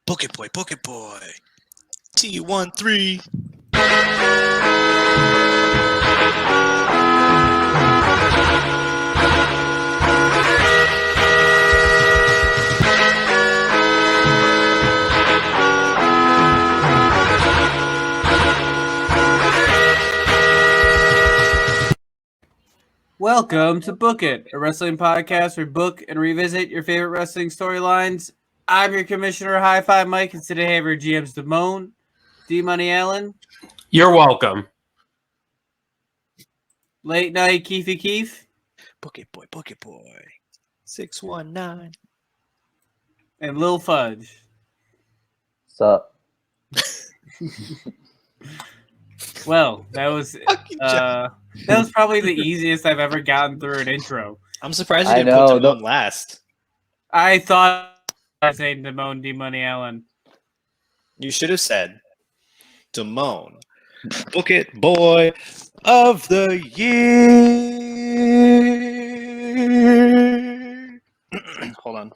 Book it, boy. Book it, boy. T13. Welcome to Book It, a wrestling podcast where we book and revisit your favorite wrestling storylines. I'm your commissioner, High Five Mike, and today I have our GMs Damone, D-Money Allen. You're welcome. Late Night Keefy Keef. Book it, boy. Book it, boy. 619. And Lil Fudge. Sup? Well, that was probably the easiest I've ever gotten through an intro. I'm surprised you didn't put Damone last. I thought I was saying Damone, D-Money Allen. You should have said Damone. Book it, boy of the year. Hold on.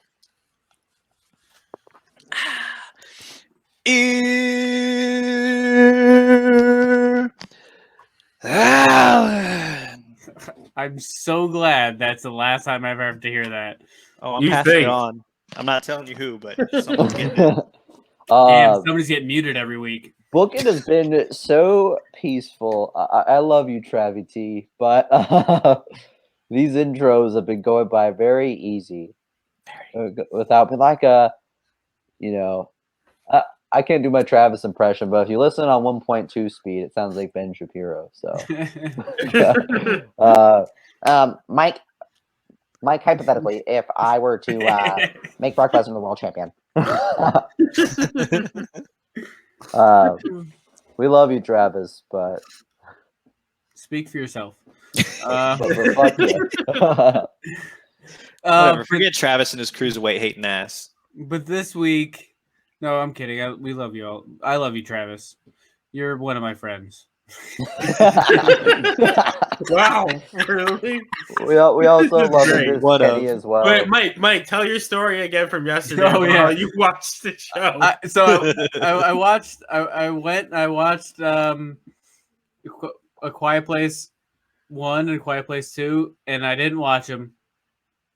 Allen. I'm so glad that's the last time I've ever have to hear that. Oh, I'm passing it on. I'm not telling you who, but someone's getting it. Damn, somebody's getting muted every week. Book It has been so peaceful. I love you, Travie T, but these intros have been going by very easy. Without like I can't do my Travis impression, but if you listen on 1.2 speed, it sounds like Ben Shapiro. So, Mike, hypothetically, if I were to make Brock Lesnar the world champion, we love you, Travis, but speak for yourself. but fuck you. Whatever, forget Travis and his cruiserweight hating ass. But this week, no, I'm kidding. We love you all. I love you, Travis. You're one of my friends. Wow, really? We also love Kenny as well. Wait, Mike, tell your story again from yesterday. Oh, yeah. You watched the show. I watched A Quiet Place 1 and A Quiet Place 2, and I didn't watch them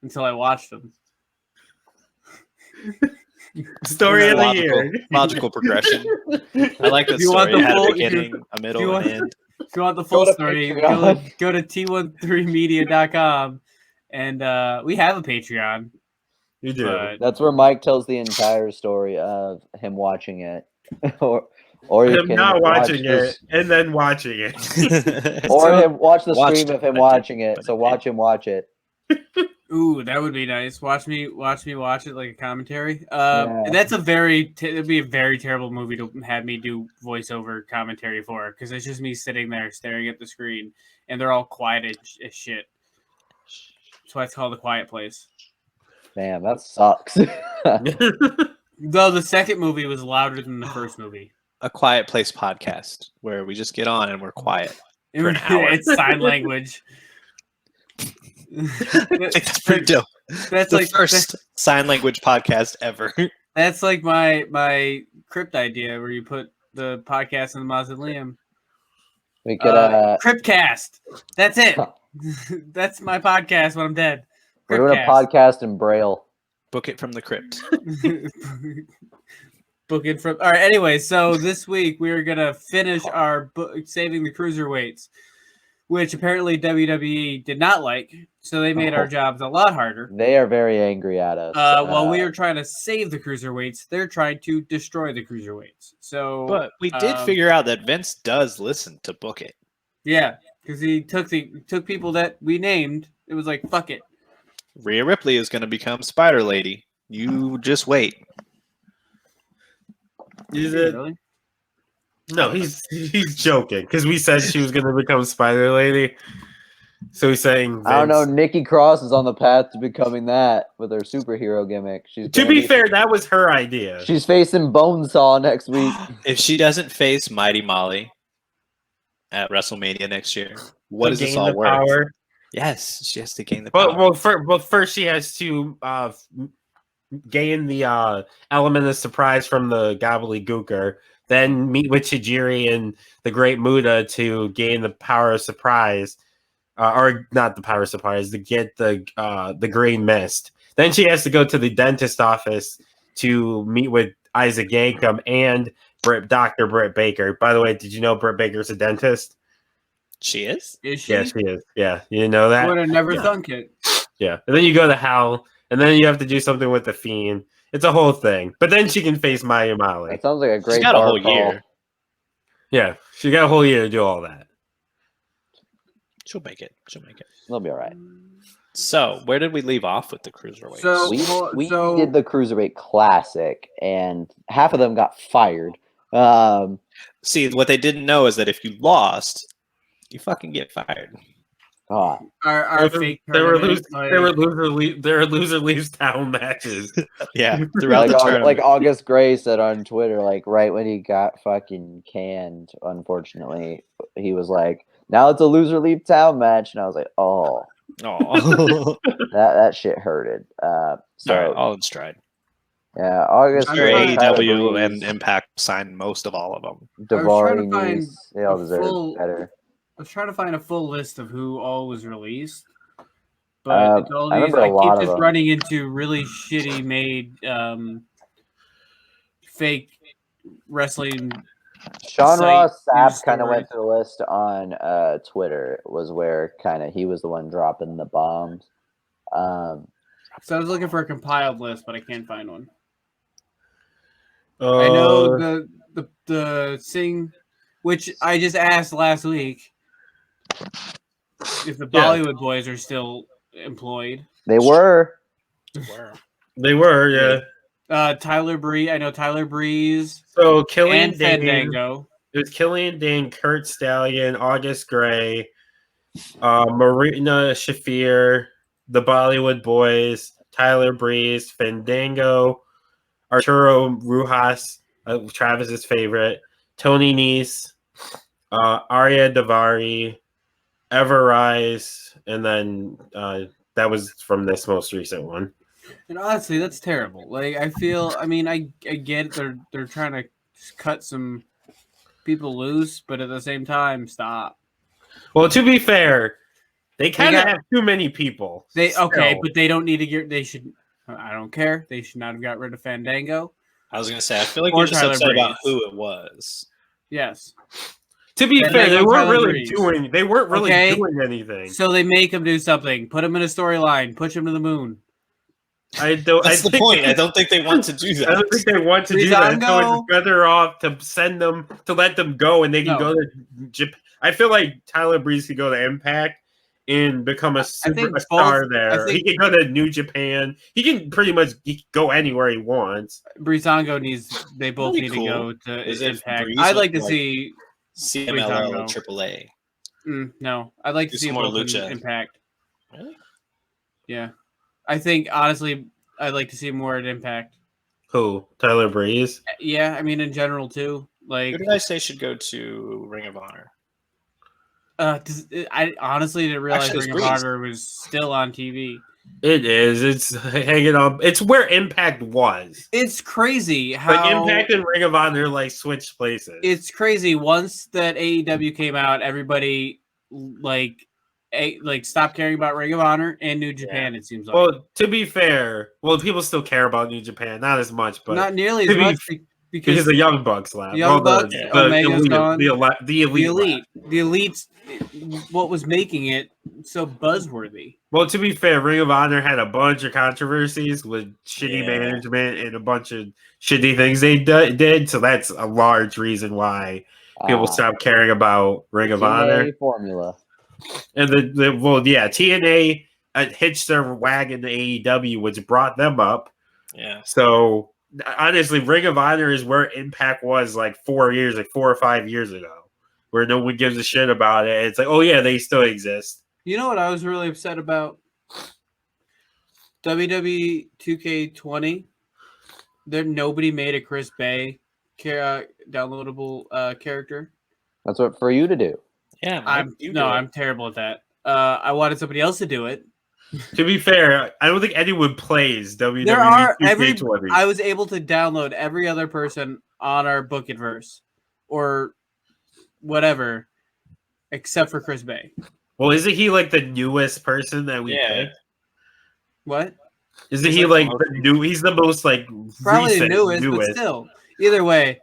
until I watched them. Story of the year. Logical progression. I like that story. It had a beginning, a middle, and an end. If you want the full story, go to t13media.com, and we have a Patreon. You do. That's where Mike tells the entire story of him watching it, or you him can not watching it and then watching it, or him watch the stream of him watching it. So watch him watch it. Ooh, that would be nice. Watch me watch it like a commentary. That's it'd be a very terrible movie to have me do voiceover commentary for, because it's just me sitting there staring at the screen, and they're all quiet as shit. That's why it's called A Quiet Place. Damn, that sucks. Though the second movie was louder than the first movie. A Quiet Place podcast where we just get on and we're quiet for an hour. It's sign language. I think that's pretty dope. That's the like first sign language podcast ever. That's like my crypt idea, where you put the podcast in the mausoleum. We could Cryptcast. That's it. That's my podcast when I'm dead. We're doing a podcast in Braille. Book it from the crypt. Book it from. All right. Anyway, so this week we are gonna finish our saving the cruiserweights, which apparently WWE did not like, so they made our jobs a lot harder. They are very angry at us. While we are trying to save the cruiserweights, they're trying to destroy the cruiserweights. So, but we did figure out that Vince does listen to Book It. Yeah, because he took people that we named. It was like, fuck it. Rhea Ripley is going to become Spider Lady. You just wait. Really? No, he's joking, because we said she was going to become Spider Lady. So he's saying Vince. I don't know. Nikki Cross is on the path to becoming that with her superhero gimmick. To be fair, that was her idea. She's facing Bonesaw next week. If she doesn't face Mighty Molly at WrestleMania next year, what does this all worth? Power. Yes, she has to gain the power. Well, first she has to gain the element of surprise from the gobbledygooker, then meet with Chijiri and the Great Muda to gain the power of surprise, or not the power of surprise, to get the green mist. Then she has to go to the dentist office to meet with Isaac Yankum and Dr. Britt Baker. By the way, did you know Britt Baker's a dentist? She is? Is she? Yeah, she is. Yeah, you know that? I would have never Yeah. thunk it. Yeah. And then you go to hell, and then you have to do something with the Fiend. It's a whole thing. But then she can face Maya Mali. That sounds like a great She's got a bar whole crawl. year. Yeah, she got a whole year to do all that. She'll make it. She'll make it. They'll be all right. So, where did we leave off with the cruiserweights? So- We So- did the Cruiserweight Classic, and half of them got fired. See, what they didn't know is that if you lost, you fucking get fired. God. Our fake They were tournament, like- loser leaves town matches. Yeah, throughout the tournament. Like August Gray said on Twitter, like right when he got fucking canned, unfortunately, he was like, "Now it's a loser leave town match," and I was like, "Oh, Oh, that shit hurted." So all right, all in stride. yeah, August I'm Sure, Gray, Tyler AEW Breeze, and Impact signed most of all of them. Davari, trying to find Nice, they all a deserve full- better. I was trying to find a full list of who all was released, but it's all I these. remember a I lot keep of just them. running into really shitty made fake wrestling. Sean site Ross Sapp news kind of went stories. through the list on Twitter, was where kind of he was the one dropping the bombs. So I was looking for a compiled list, but I can't find one. Uh, I know the Sing, which I just asked last week if the Yeah. Bollywood boys are still employed. They were. They were, yeah. Tyler Breeze, I know Tyler Breeze So Killian and Dane, Fandango. it was Killian Dane, Kurt Stallion, August Gray, Marina Shafir, the Bollywood Boys, Tyler Breeze, Fandango, Arturo Rujas, Travis's favorite, Tony Nese, Arya Davari, Everrise, and then that was from this most recent one. And honestly, that's terrible. Like I feel, I mean, I get they're trying to cut some people loose, but at the same time, stop. Well, to be fair, they kind of got- have too many people. Okay, still. but they don't need to get. They should. I don't care. They should not have got rid of Fandango. I was gonna say, I feel like Or you're just Tyler upset about Breeze. who it was. Yes. To be And fair, they they go weren't Tyler really Breeze. doing. They weren't really Okay. doing anything. So they make him do something. Put him in a storyline. Push him to the moon. I don't. That's I the think point. they- I don't think they want to do I don't think that. they want to do that. So Breezango? it's better off to send them to let them go, and they can No. go to Japan. I feel like Tyler Breeze could go to Impact and become a think superstar both- there. I He think- can go to New Japan. He can pretty much go anywhere he wants. Breezango needs. They both That'd be need cool. to go to Is if Impact. Breeze I'd was like to like- see. CMLL Breezango. and AAA. No, I'd like to Do see some them more both in lucha. Impact. Really? Yeah, I think honestly, I'd like to see more at Impact. Who? Tyler Breeze? Yeah, I mean in general too. Like, Who did I say should go to Ring of Honor? I honestly didn't realize Actually, it's Ring of Breeze. Honor was still on TV. It is. It's hanging on. It's where Impact was. It's crazy Like how Impact and Ring of Honor like switched places. it's crazy. Once that AEW came out, everybody like stopped caring about Ring of Honor and New Japan. It seems like Well, to be fair, people still care about New Japan, not as much, but not nearly to as be- much because because the Young Bucks left. Young Well, Bucks, the Omega's elite, gone. the elite. the elites, what was making it so buzzworthy. Well, to be fair, Ring of Honor had a bunch of controversies with shitty Yeah. management and a bunch of shitty things they did. So that's a large reason why people stopped caring about Ring of Honor. TNA formula. And TNA hitched their wagon to AEW, which brought them up. Yeah. So honestly, Ring of Honor is where Impact was like 4 or 5 years ago, where no one gives a shit about it. It's like, oh yeah, they still exist. You know what I was really upset about? WWE 2K20. Nobody made a Chris Bay downloadable character. That's what for you to do. Yeah. Mike, I'm terrible at that. I wanted somebody else to do it. To be fair, I don't think anyone plays WWE There are 2K20. I was able to download every other person on our Book Adverse or whatever, except for Chris Bay. Well, isn't he like the newest person that we Yeah. picked? What? Isn't He's he like like the the new? He's the most like Probably the recent newest, but still. Either way.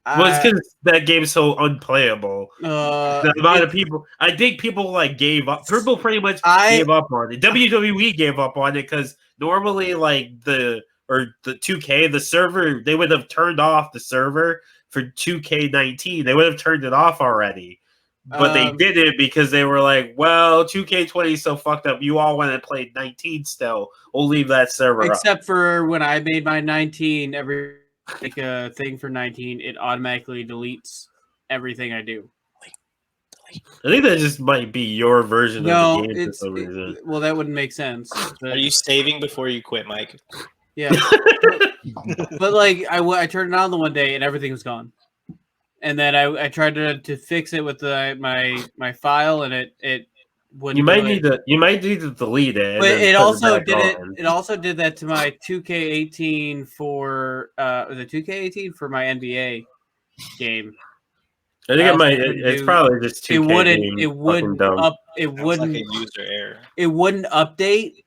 Well, it's because that game's so unplayable. The amount of people, I think people like gave up. People pretty much gave up on it. WWE gave up on it because normally, like the 2K, the server, they would have turned off the server for 2K19. They would have turned it off already, but they did it because they were like, "Well, 2K20 is so fucked up. You all want to play 19 still. We'll leave that server except up." for when I made my 19 every. Like a thing for 19, it automatically deletes everything I do. I think that just might be your version of the game for it's some reason. well, that wouldn't make sense. Are you saving before you quit, Mike? Yeah, but like I turned it on the one day and everything was gone, and then I tried to fix it with my file and it wouldn't. You might need to delete it. But it also did it. on. It also did that to my 2K18 for was it 2K18 for my NBA game. I think it might. It's probably just 2K. It wouldn't up. It Sounds wouldn't. like a user error. It wouldn't update,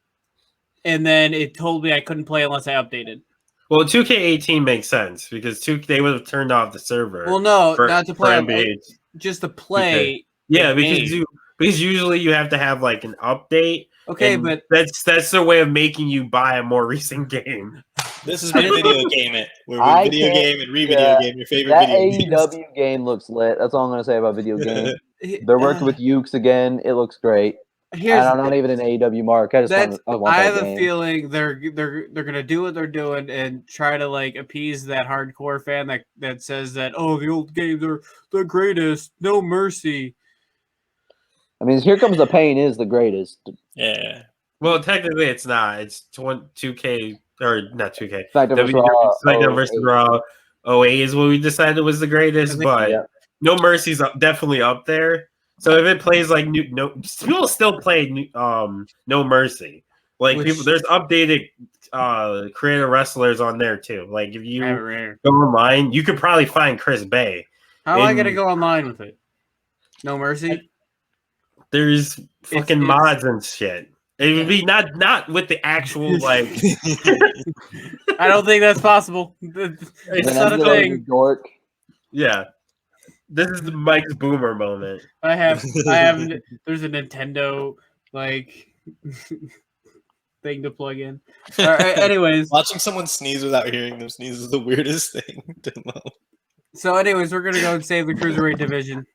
and then it told me I couldn't play unless I updated. Well, 2K18 makes sense because they would have turned off the server. Well, no, not to play. NBA. Just to play. Yeah, because usually you have to have like an update. Okay, but that's their way of making you buy a more recent game. This is where video game it. Where we video game and re-video game your favorite that video AEW games. game looks lit. That's all I'm gonna say about video games. They're working with Ukes again. It looks great. And I'm not even an AEW mark. I have a feeling they're gonna do what they're doing and try to like appease that hardcore fan that says that the old games are the greatest, no mercy. I mean, Here Comes the Pain is the greatest. Yeah. Well, technically, it's not. It's 2K or not 2K. SmackDown versus Raw. 08 is what we decided was the greatest, but No Mercy's definitely up there. So if it plays like people still play No Mercy. Like there's updated creative wrestlers on there too. Like if you go online, you could probably find Chris Bay. How am I gonna go online with it? No Mercy. There's fucking mods and shit. It would be not with the actual like. I don't think that's possible. It's not a thing. Dork. Yeah, this is the Mike's Boomer moment. I have. There's a Nintendo like thing to plug in. All right, anyways, watching someone sneeze without hearing them sneeze is the weirdest thing to know. So, anyways, we're gonna go and save the Cruiserweight division,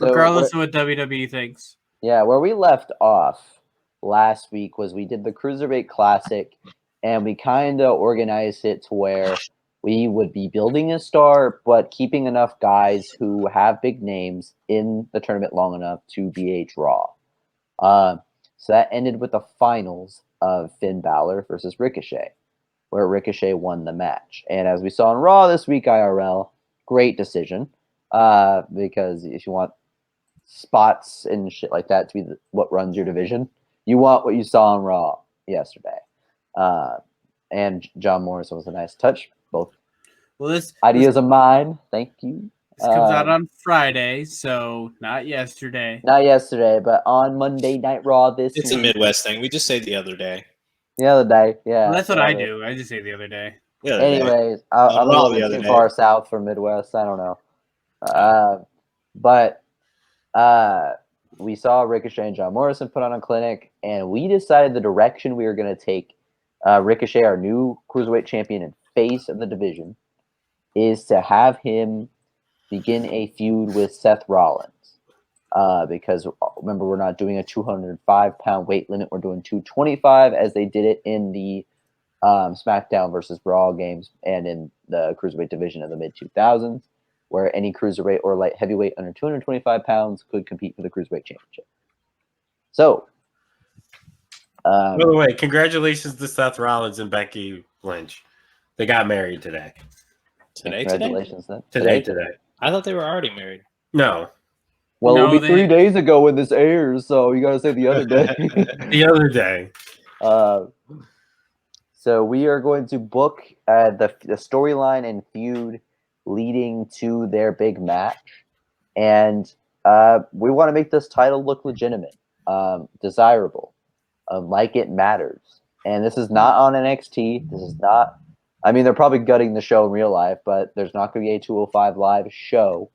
regardless of what WWE thinks. Yeah, where we left off last week was we did the Cruiserweight Classic, and we kind of organized it to where we would be building a star, but keeping enough guys who have big names in the tournament long enough to be a draw. So that ended with the finals of Finn Balor versus Ricochet, where Ricochet won the match. And as we saw on Raw this week, IRL, great decision, because if you want spots and shit like that to be what runs your division, you want what you saw on Raw yesterday. And John Morrison was a nice touch. Both ideas of mine. Thank you. This comes out on Friday, so not yesterday. Not yesterday, but on Monday Night Raw this week. It's a Midwest thing. We just say the other day. The other day, yeah. Well, that's what I do. I just say the other day. Anyways, I'm not too far south for Midwest. I don't know. But we saw Ricochet and John Morrison put on a clinic, and we decided the direction we were going to take Ricochet, our new Cruiserweight champion and face of the division, is to have him begin a feud with Seth Rollins. Because remember, we're not doing a 205-pound weight limit. We're doing 225 as they did it in the SmackDown versus Raw games and in the Cruiserweight division of the mid-2000s, where any cruiserweight or light heavyweight under 225 pounds could compete for the Cruiserweight Championship. So, by the way, congratulations to Seth Rollins and Becky Lynch. They got married today. Congratulations, then. Today. I thought they were already married. No. Well, No, it'll be 3 days ago when this airs, so you gotta say the other day. The other day. So we are going to book the storyline and feud leading to their big match, and we want to make this title look legitimate, desirable, like it matters. And this is not on NXT. This is not. I mean, they're probably gutting the show in real life, but there's not going to be a 205 Live show,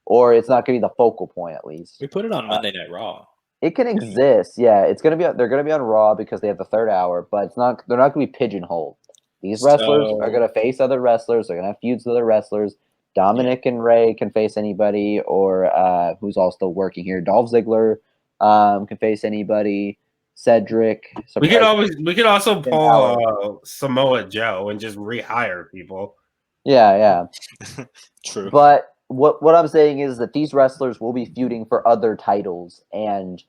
or it's not going to be the focal point at least. We put it on Monday Night Raw. It can exist, yeah. It's gonna be. They're gonna be on Raw because they have the third hour, but it's not. They're not gonna be pigeonholed. These wrestlers are gonna face other wrestlers. They're gonna have feuds with other wrestlers. Dominic and Ray can face anybody, or who's also working here. Dolph Ziggler can face anybody. Cedric. We could also pull Samoa Joe and just rehire people. Yeah. True. But what I'm saying is that these wrestlers will be feuding for other titles, and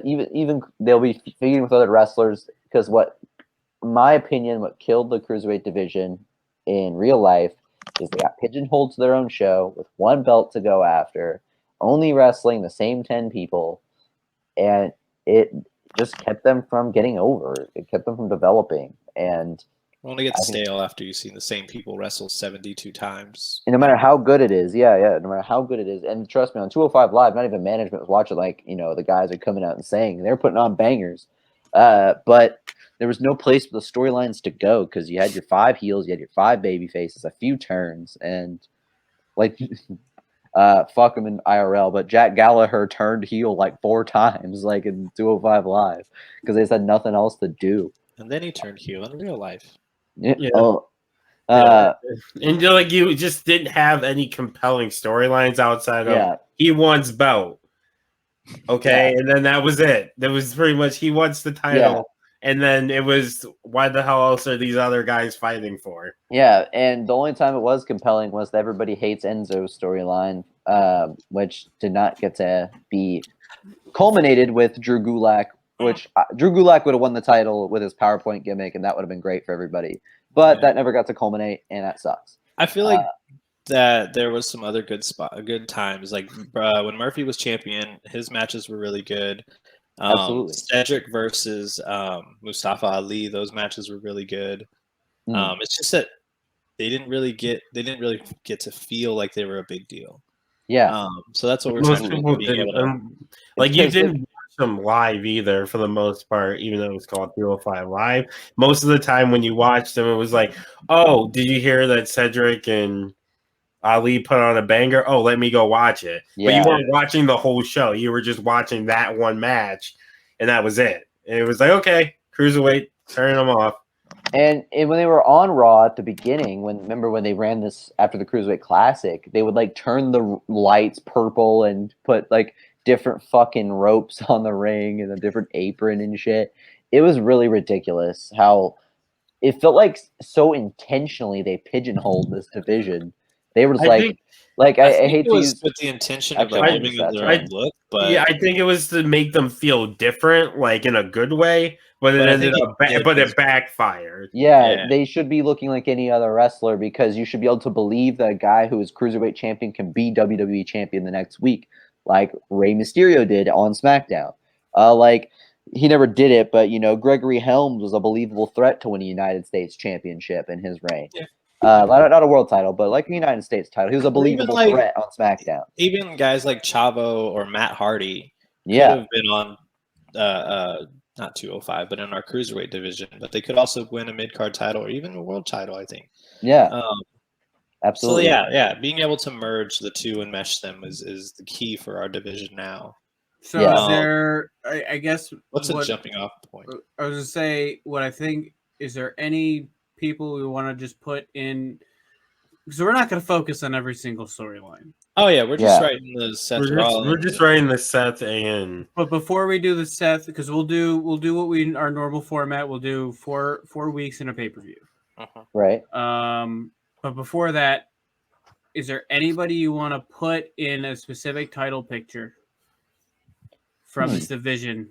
even they'll be feuding with other wrestlers because in my opinion, what killed the Cruiserweight division in real life is they got pigeonholed to their own show with one belt to go after, only wrestling the same 10 people, and it just kept them from getting over. It kept them from developing, and only gets stale after you've seen the same people wrestle 72 times. And no matter how good it is, no matter how good it is, and trust me, on 205 Live, not even management was watching. The guys are coming out and saying they're putting on bangers, but there was no place for the storylines to go because you had your 5 heels, you had your 5 baby faces, a few turns, and fuck him in IRL, but Jack Gallagher turned heel 4 times, in 205 Live, because they just had nothing else to do. And then he turned heel in real life. Yeah. And you just didn't have any compelling storylines outside of he wants belt. Okay, and then that was it. That was pretty much he wants the title, and then it was why the hell else are these other guys fighting for? Yeah, and the only time it was compelling was the Everybody Hates Enzo storyline, which did not get to be culminated with Drew Gulak, which Drew Gulak would have won the title with his PowerPoint gimmick, and that would have been great for everybody. But that never got to culminate, and that sucks. I feel like that there was some other good times. When Murphy was champion, his matches were really good. Absolutely. Cedric versus Mustafa Ali, those matches were really good. It's just that they didn't really get to feel like they were a big deal. Yeah. So that's what we're Most trying to people do. didn't. You didn't watch them live either, for the most part, even though it was called 205 Live. Most of the time when you watched them, it was like, oh, did you hear that Cedric and Ali put on a banger? Oh, let me go watch it. Yeah. But you weren't watching the whole show. You were just watching that one match, and that was it. And it was like, okay, Cruiserweight, turn them off. And when they were on Raw at the beginning, remember when they ran this after the Cruiserweight Classic, they would turn the lights purple and put different fucking ropes on the ring and a different apron and shit. It was really ridiculous how it felt like so intentionally they pigeonholed this division. They were just I hate to use with the intention of giving them their own look, but I think it was to make them feel different, in a good way. But it ended up, it backfired. Yeah, they should be looking like any other wrestler because you should be able to believe that a guy who is Cruiserweight champion can be WWE champion the next week, like Rey Mysterio did on SmackDown. He never did it, but Gregory Helms was a believable threat to win a United States championship in his reign. Yeah. Not a world title, but a United States title. He was a believable threat on SmackDown. Even guys like Chavo or Matt Hardy could have been on not 205, but in our Cruiserweight division. But they could also win a mid-card title or even a world title, I think. Yeah. Absolutely. So being able to merge the two and mesh them is the key for our division now. So is there, I guess, what's a jumping off point? I was going to say, what I think, is there any people we want to just put in, because we're not going to focus on every single storyline. Oh yeah, we're just writing the Seth Rollins. We're just writing the Seth and. But before we do the Seth, because we'll do what our normal format. We'll do 4 weeks in a pay-per-view. Right. But before that, is there anybody you want to put in a specific title picture from this division?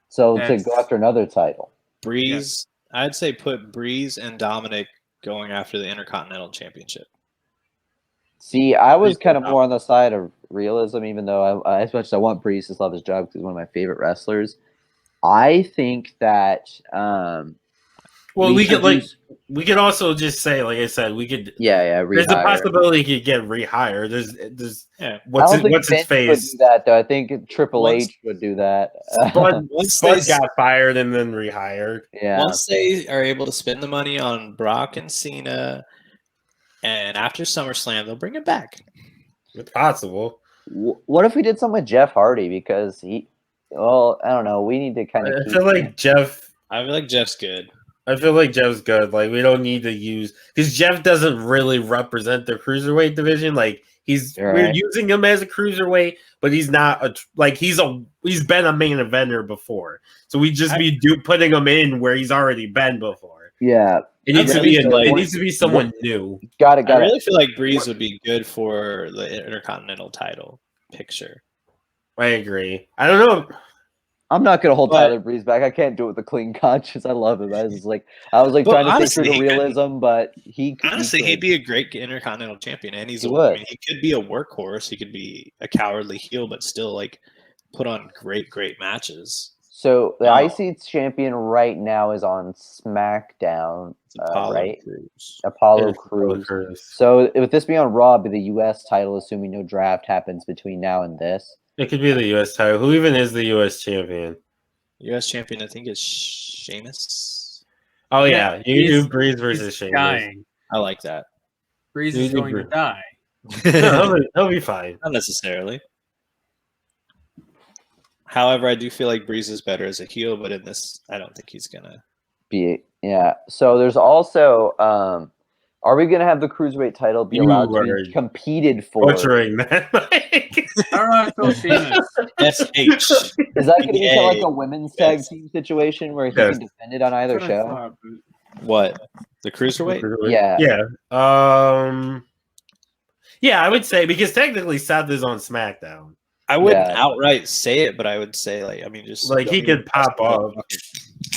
So to go after another title, Breeze. Yeah. I'd say put Breeze and Dominic going after the Intercontinental Championship. See, I was kind of more on the side of realism, even though I as much as I want Breeze to love his job because he's one of my favorite wrestlers. I think that well, we could also just say, like I said, we could rehire. There's a possibility he could get rehired. There's what's his Vince face? Would do that though. I think Triple H would do that. Spud got fired and then rehired. Yeah. Once they are able to spend the money on Brock and Cena, and after SummerSlam, they'll bring it back. It's possible. What if we did something with Jeff Hardy? Because I don't know. We need to kind of. I feel like Jeff's good. I feel like Jeff's good. Like, we don't need to use because Jeff doesn't really represent the cruiserweight division. Like, we're using him as a cruiserweight, but he's not he's been a main eventer before. So we just putting him in where he's already been before. Yeah. It needs to be someone new. Got it. I really feel like Breeze would be good for the Intercontinental title picture. I agree. I don't know. I'm not gonna hold Tyler Breeze back. I can't do it with a clean conscience. I love him. I was trying to think through the realism, but he'd be a great Intercontinental champion, and he could be a workhorse. He could be a cowardly heel, but still like put on great matches. So the IC champion right now is on SmackDown, right? Apollo Crews. So with this being on Raw, it'd be the U.S. title, assuming no draft happens between now and this. It could be the U.S. title. Who even is the U.S. champion? U.S. champion, I think, is Sheamus. Oh, yeah. You do Breeze versus Sheamus. Dying. I like that. Breeze is going to die. No, he'll be fine. Not necessarily. However, I do feel like Breeze is better as a heel, but in this, I don't think he's going to be. Yeah. So there's also... are we going to have the Cruiserweight title be allowed to be competed for? Butchering that. I don't know how to spell SH. Is that going to be like a women's tag team situation where he can defend it on either show? What? The Cruiserweight? Yeah. Yeah. Yeah, I would say, because technically Seth is on SmackDown. I wouldn't outright say it, but I would say, he could pop up.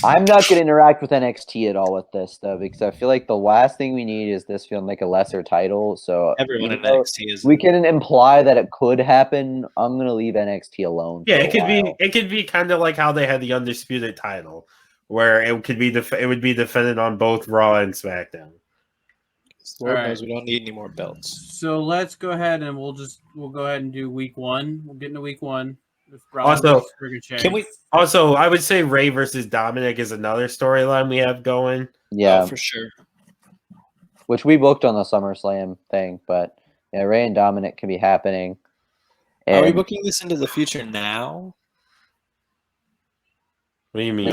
I'm not going to interact with NXT at all with this, though, because I feel like the last thing we need is this feeling like a lesser title. So everyone in NXT is. We can imply that it could happen. I'm going to leave NXT alone. Yeah, it could be kind of like how they had the undisputed title, where it would be defended on both Raw and SmackDown. Lord knows we don't need any more belts. So let's go ahead and we'll go ahead and do week 1. We'll get into week 1. Also, I would say Ray versus Dominic is another storyline we have going. Yeah, for sure. Which we booked on the SummerSlam thing, but yeah, Ray and Dominic can be happening. Are we booking this into the future now? What do you mean?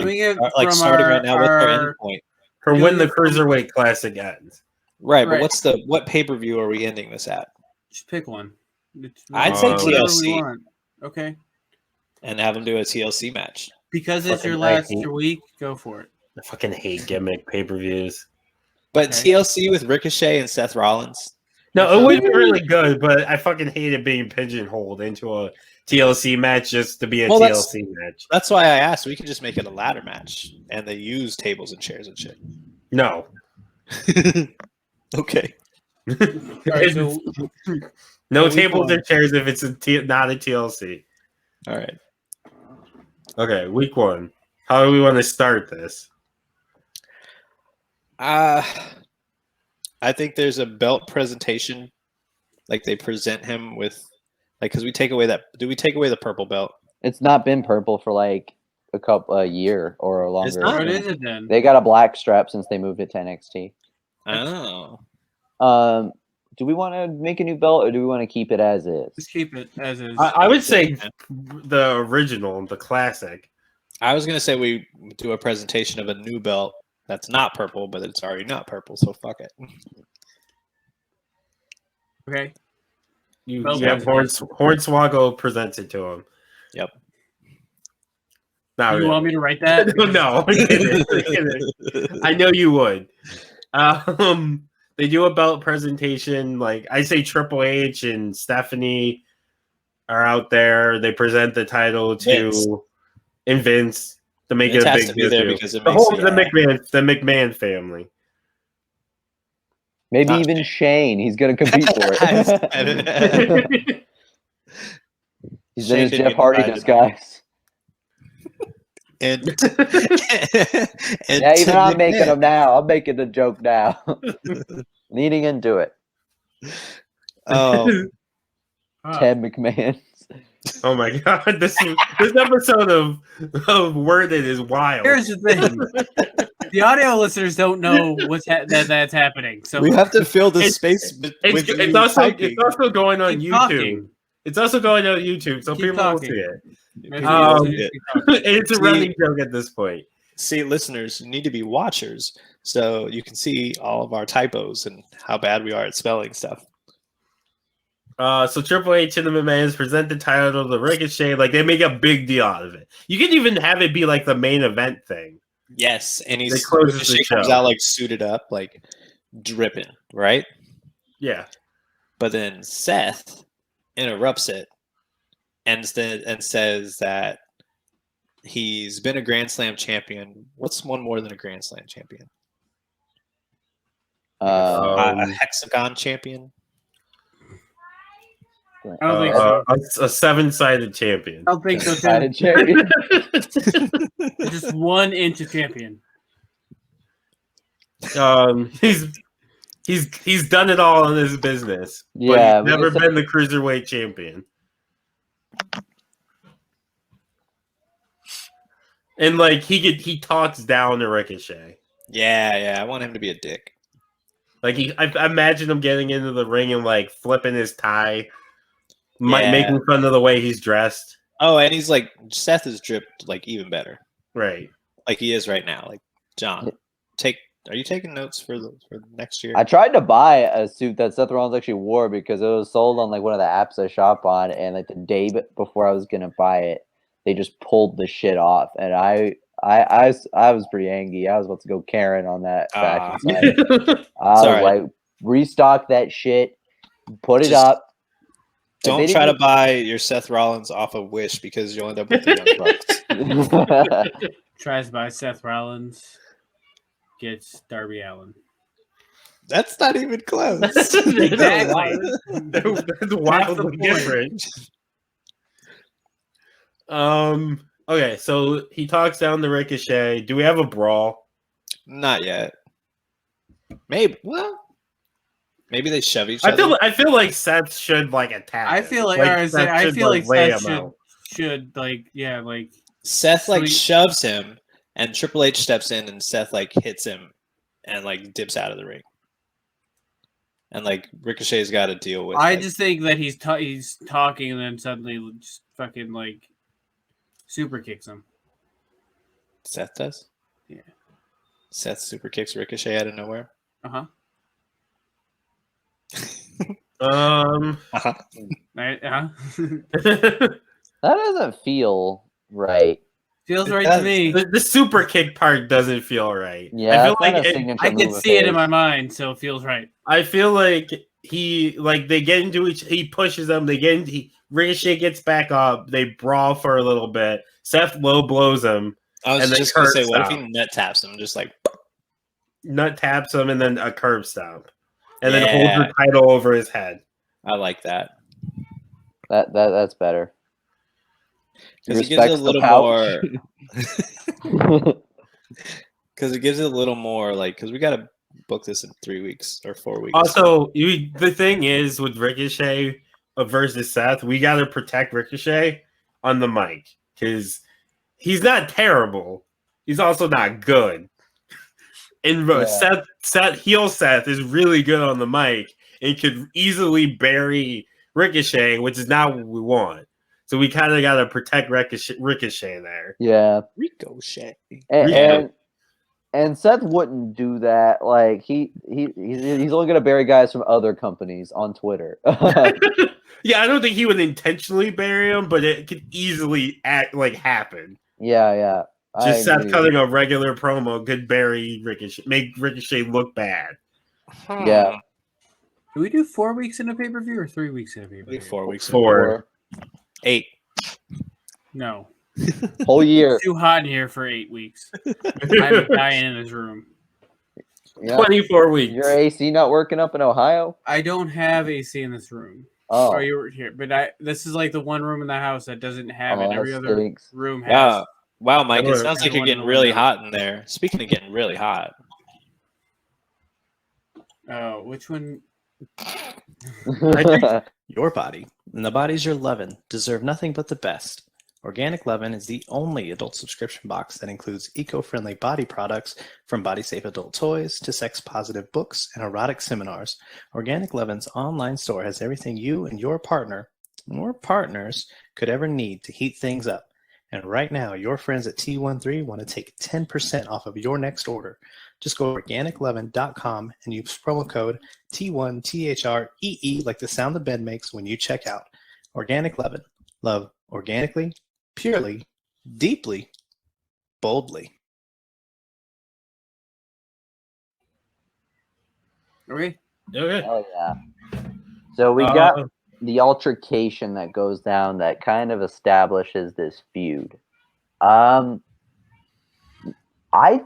Starting right now, what's our end point? For when the Cruiserweight Classic ends. Right, but what pay-per-view are we ending this at? Just pick one. I'd say TLC. Okay. And have them do a TLC match. Because it's your last week, go for it. I fucking hate gimmick pay-per-views. But TLC with Ricochet and Seth Rollins? No, it would be really good, but I fucking hated being pigeonholed into a TLC match just to be a TLC match. That's why I asked. We could just make it a ladder match, and they use tables and chairs and shit. No. Okay. Right, so, no tables or chairs if it's not a TLC. All right. Okay, week 1. How do we want to start this? I think there's a belt presentation. Like they present him with, because we take away do we take away the purple belt? It's not been purple for like a year or longer. It's not. What is it then? They got a black strap since they moved it to NXT. Oh. Do we want to make a new belt or do we want to keep it as is? Just keep it as is. I would say the original, the classic. I was going to say we do a presentation of a new belt that's not purple, but it's already not purple, so fuck it. Okay. You have Hornswoggle presented to him. Yep. You want me to write that? No. I know you would. They do a belt presentation. Like I say, Triple H and Stephanie are out there. They present the title to Vince to make it a big deal. The McMahon family. Maybe even Shane. He's going to compete for it. He's in his Jeff Hardy disguise. And yeah, even I'm making them now. I'm making the joke now. Leading into it. Oh, Ted McMahon. Oh my god, this episode of Worded is wild. Here's the thing: the audio listeners don't know that's happening. So we have to fill the space. It's also going on Keep YouTube. Talking. It's also going on YouTube, so Keep people talking. will see it. It's It's a running joke at this point. See, listeners, you need to be watchers so you can see all of our typos and how bad we are at spelling stuff. So Triple H and the McMahons present the title to Ricochet, like they make a big deal out of it. You can even have it be like the main event thing. Yes, and Ricochet comes out like suited up, like dripping, right? Yeah. But then Seth interrupts it and says that he's been a Grand Slam champion. What's one more than a Grand Slam champion? A hexagon champion. I don't think so. A 7-sided champion. I don't think so. Just 1 inch of champion. He's done it all in his business. Yeah, but he's never been the cruiserweight champion. And like he talks down to Ricochet. Yeah, I want him to be a dick. Like I imagine him getting into the ring and like flipping his tie, making fun of the way he's dressed. Oh, and he's like, Seth is dripped like even better, right? Like he is right now. Like John, are you taking notes for next year? I tried to buy a suit that Seth Rollins actually wore because it was sold on like one of the apps I shop on, and like the day before I was gonna buy it, they just pulled the shit off, and I was pretty angry. I was about to go Karen on that fashion site. I was like, restock that shit, put it up. Don't try to buy your Seth Rollins off of Wish because you'll end up with the Young Bucks. Tries to buy Seth Rollins, gets Darby Allin. That's not even close. Exactly. That's wildly different. Okay, so he talks down the Ricochet. Do we have a brawl? Not yet. Maybe. Well, maybe they shove each other. I feel like Seth should like attack. I feel like Seth should like Seth like shoves him, and Triple H steps in, and Seth like hits him, and like dips out of the ring. And like Ricochet's got to deal with. I just think that he's talking, and then suddenly just fucking like super kicks him. Seth does? Yeah. Seth super kicks Ricochet out of nowhere. Uh-huh. That doesn't feel right. Feels right to me. The super kick part doesn't feel right. Yeah, I feel like I can see it in my mind, so it feels right. I feel like they get into he pushes them, Ricochet gets back up, they brawl for a little bit. Seth low blows him. I was just gonna say, what if he nut taps him? Just like nut taps him and then a curb stomp. And then holds the title over his head. I like that. That's better. Because it gives it a little more. Because it gives it a little more, like, because we got to book this in 3 weeks or 4 weeks. Also, the thing is with Ricochet versus Seth, we got to protect Ricochet on the mic because he's not terrible. He's also not good. And heel Seth is really good on the mic and could easily bury Ricochet, which is not what we want. So we kind of got to protect Ricochet there. Yeah. Ricochet. And Seth wouldn't do that. Like he's only going to bury guys from other companies on Twitter. Yeah, I don't think he would intentionally bury him, but it could easily happen. Yeah. Just Seth cutting a regular promo could bury Ricochet, make Ricochet look bad. Yeah. Do we do 4 weeks in a pay-per-view or 3 weeks in a pay-per-view? 4 weeks. 4. 8. No. Whole year. It's too hot in here for 8 weeks. I'm dying in this room. Yeah. 24 weeks. Your AC not working up in Ohio? I don't have AC in this room. Oh, you were here, but this is like the one room in the house that doesn't have it. Every other stinks. room has. Wow, Mike, it Everyone- sounds like you're getting really hot in there. Speaking of getting really hot. Oh, which one? Your body and the bodies you're loving deserve nothing but the best. Organic Lovin' is the only adult subscription box that includes eco-friendly body products from body-safe adult toys to sex-positive books and erotic seminars. Organic Lovin's online store has everything you and your partner or partners could ever need to heat things up. And right now, your friends at T13 want to take 10% off of your next order. Just go to organiclovin.com and use promo code T1THREE like the sound the bed makes when you check out. Organic Lovin'. Love organically, purely, deeply, boldly. Okay. Oh yeah. So we got the altercation that goes down that kind of establishes this feud. I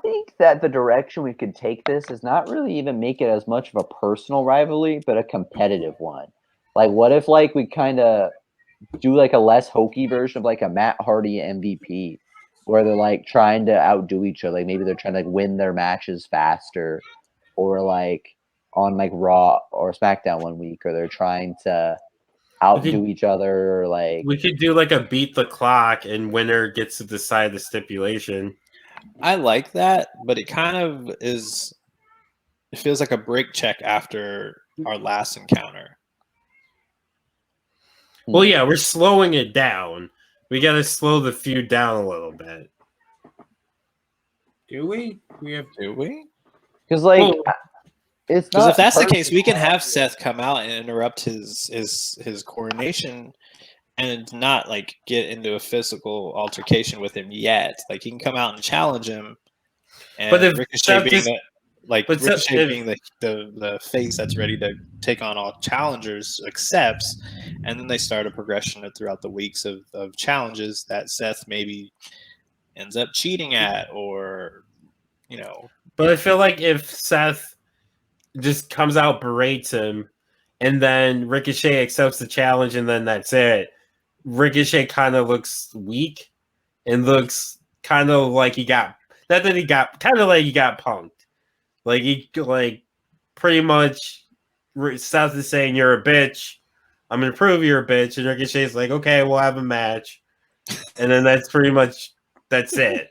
think that the direction we could take this is not really even make it as much of a personal rivalry, but a competitive one. Like, what if like we kind of do like a less hokey version of like a Matt Hardy MVP, where they're like trying to outdo each other. Like maybe they're trying to like win their matches faster, or like on like Raw or SmackDown one week, or they're trying to outdo each other. Or like we could do like a beat the clock, and winner gets to decide the stipulation. I like that, but it kind of is. It feels like a break check after our last encounter. Well, yeah, we're slowing it down. We got to slow the feud down a little bit. Do we? Do we? Because like it's because not if that's the case, we can personal. have Seth come out and interrupt his coronation, and not like get into a physical altercation with him yet. Like he can come out and challenge him, and But if Ricochet being being the face that's ready to take on all challengers accepts, and then they start a progression throughout the weeks of challenges that Seth maybe ends up cheating at, or But I feel like if Seth just comes out, berates him, and then Ricochet accepts the challenge, and then that's it, Ricochet kind of looks weak and looks kind of like he got punked. Like he pretty much Seth is saying you're a bitch. I'm gonna prove you're a bitch, and Ricochet's like, okay, we'll have a match, and then that's it.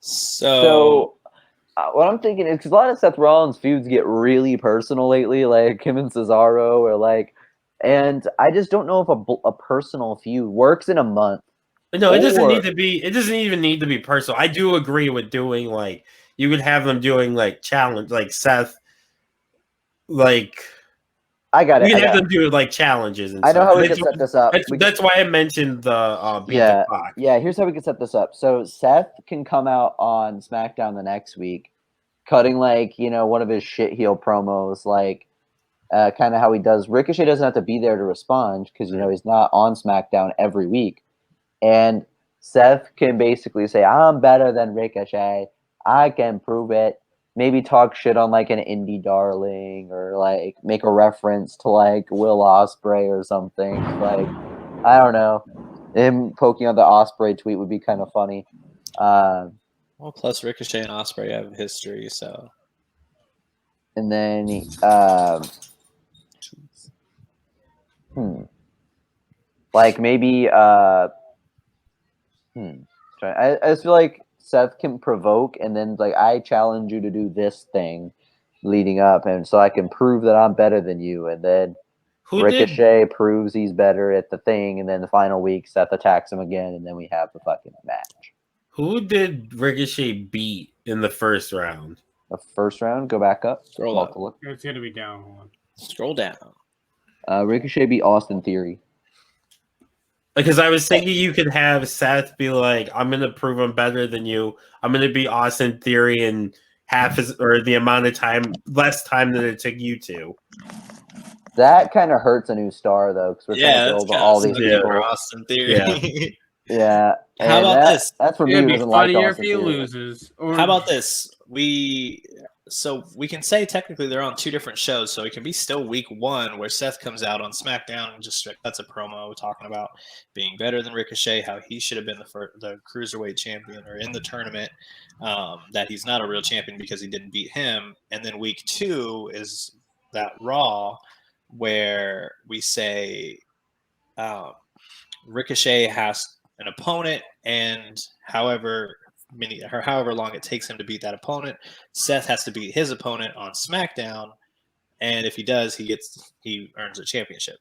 So what I'm thinking is because a lot of Seth Rollins feuds get really personal lately, like him and Cesaro, or like, and I just don't know if a personal feud works in a month. No, it doesn't need to be. It doesn't even need to be personal. I do agree with doing like you could have them doing like challenge, like Seth, like I got it. You have them do like challenges. And I know stuff. how we can set this up. That's why I mentioned the beat the clock. Yeah, here's how we can set this up. So Seth can come out on SmackDown the next week, cutting like one of his shit heel promos, like kind of how he does. Ricochet doesn't have to be there to respond because he's not on SmackDown every week. And Seth can basically say, I'm better than Ricochet. I can prove it. Maybe talk shit on like an indie darling, or like make a reference to like Will Ospreay or something. Like, I don't know. Him poking on the Ospreay tweet would be kind of funny. Well, plus Ricochet and Ospreay have history, so. And then, like maybe, I just feel like Seth can provoke, and then like I challenge you to do this thing leading up, and so I can prove that I'm better than you, and then Ricochet proves he's better at the thing, and then the final week Seth attacks him again, and then we have the fucking match. Who did Ricochet beat in the first round? The first round, go back up. Scroll up. It's gonna be down. Hold on. Scroll down. Ricochet beat Austin Theory. Because I was thinking you could have Seth be like, I'm going to prove I'm better than you. I'm going to beat Austin Theory in the amount of time, less time than it took you to. That kind of hurts a new star, though, because we're trying to build all these people. Austin Theory. Yeah. How about this? That's for me. It'd be funnier like if he loses. How about this? We So we can say technically they're on 2 different shows, so it can be still week 1 where Seth comes out on SmackDown and just cuts a promo talking about being better than Ricochet, how he should have been the Cruiserweight champion or in the tournament, that he's not a real champion because he didn't beat him. And then week 2 is that Raw where we say Ricochet has an opponent, and however long it takes him to beat that opponent, Seth has to beat his opponent on SmackDown, and if he does, he earns a championship.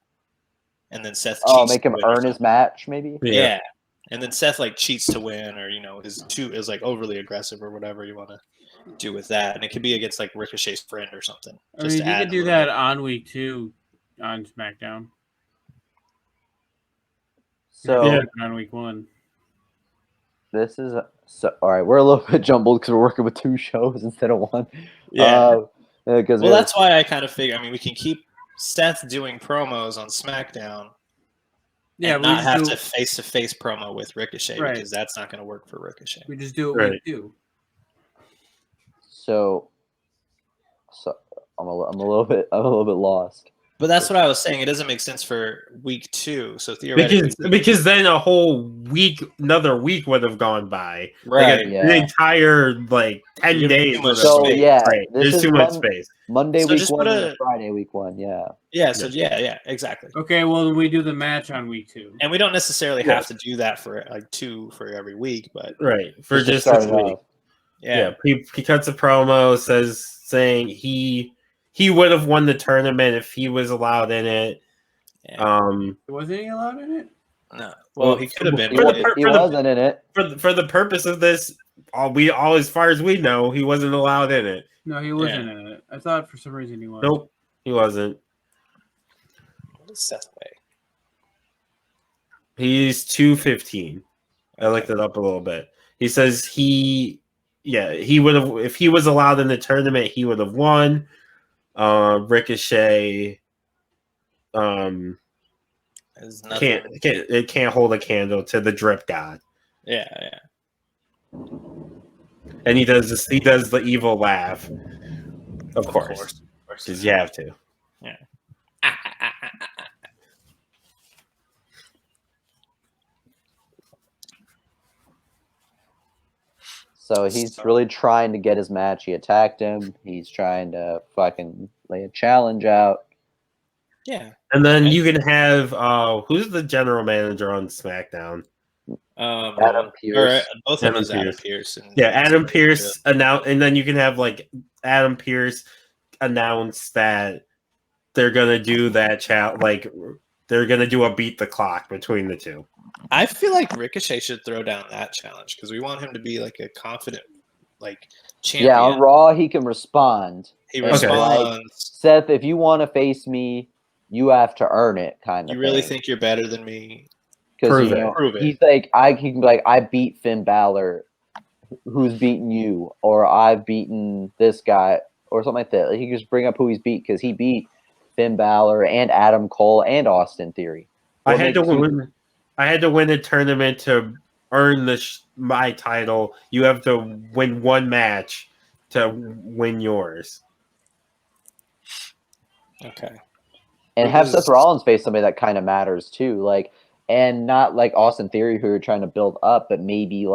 And then Seth cheats make him earn his match, maybe. Yeah. And then Seth like cheats to win, or is like overly aggressive or whatever you want to do with that, and it could be against like Ricochet's friend or something. I mean, you could do that on week 2 on SmackDown. So on week 1. This is all right. We're a little bit jumbled because we're working with 2 shows instead of 1. Yeah. Because that's why I kind of figure. I mean, we can keep Seth doing promos on SmackDown. Yeah, and not have to face promo with Ricochet because that's not going to work for Ricochet. We just do what we do. So I'm a little bit lost. But that's what I was saying. It doesn't make sense for week 2. So theoretically, because then a whole week, another week would have gone by. Right. Like the entire 10 days. So there's too much space. Monday week 1 and Friday week 1. Yeah. Yeah. So yeah, exactly. Okay. Well, we do the match on week 2, and we don't necessarily have to do that for 2 for every week, but for just this week. Yeah. He cuts a promo saying he would have won the tournament if he was allowed in it. Yeah. Wasn't he allowed in it? No. Well, he could have been. He wasn't in it. For the purpose of this, all as far as we know, he wasn't allowed in it. No, he wasn't in it. I thought for some reason he was. Nope, he wasn't. What is Seth weigh? He's 215. I looked it up a little bit. He says he would have, if he was allowed in the tournament, he would have won. Ricochet can't hold a candle to the drip god. Yeah. And he does the evil laugh. Of course. Because you have to. Yeah. So he's really trying to get his match. He attacked him. He's trying to fucking lay a challenge out. Yeah. And then you can have who's the general manager on SmackDown? Adam Pearce. Both of them Adam Pearce. Adam Pearce announced, and then you can have Adam Pearce announce that they're gonna do that they're gonna do a beat the clock between the two. I feel like Ricochet should throw down that challenge because we want him to be a confident champion. Yeah, on Raw he can respond. He responds. Seth, if you want to face me, you have to earn it. Kind of. You really think you're better than me? Prove it. He's he can be I beat Finn Balor, who's beaten you, or I've beaten this guy, or something like that. He can just bring up who he's beat because he beat Finn Balor and Adam Cole and Austin Theory. I had to win a tournament to earn my title. You have to win one match to win yours. Okay. And have Seth Rollins face somebody that kind of matters too, and not like Austin Theory who are trying to build up, but maybe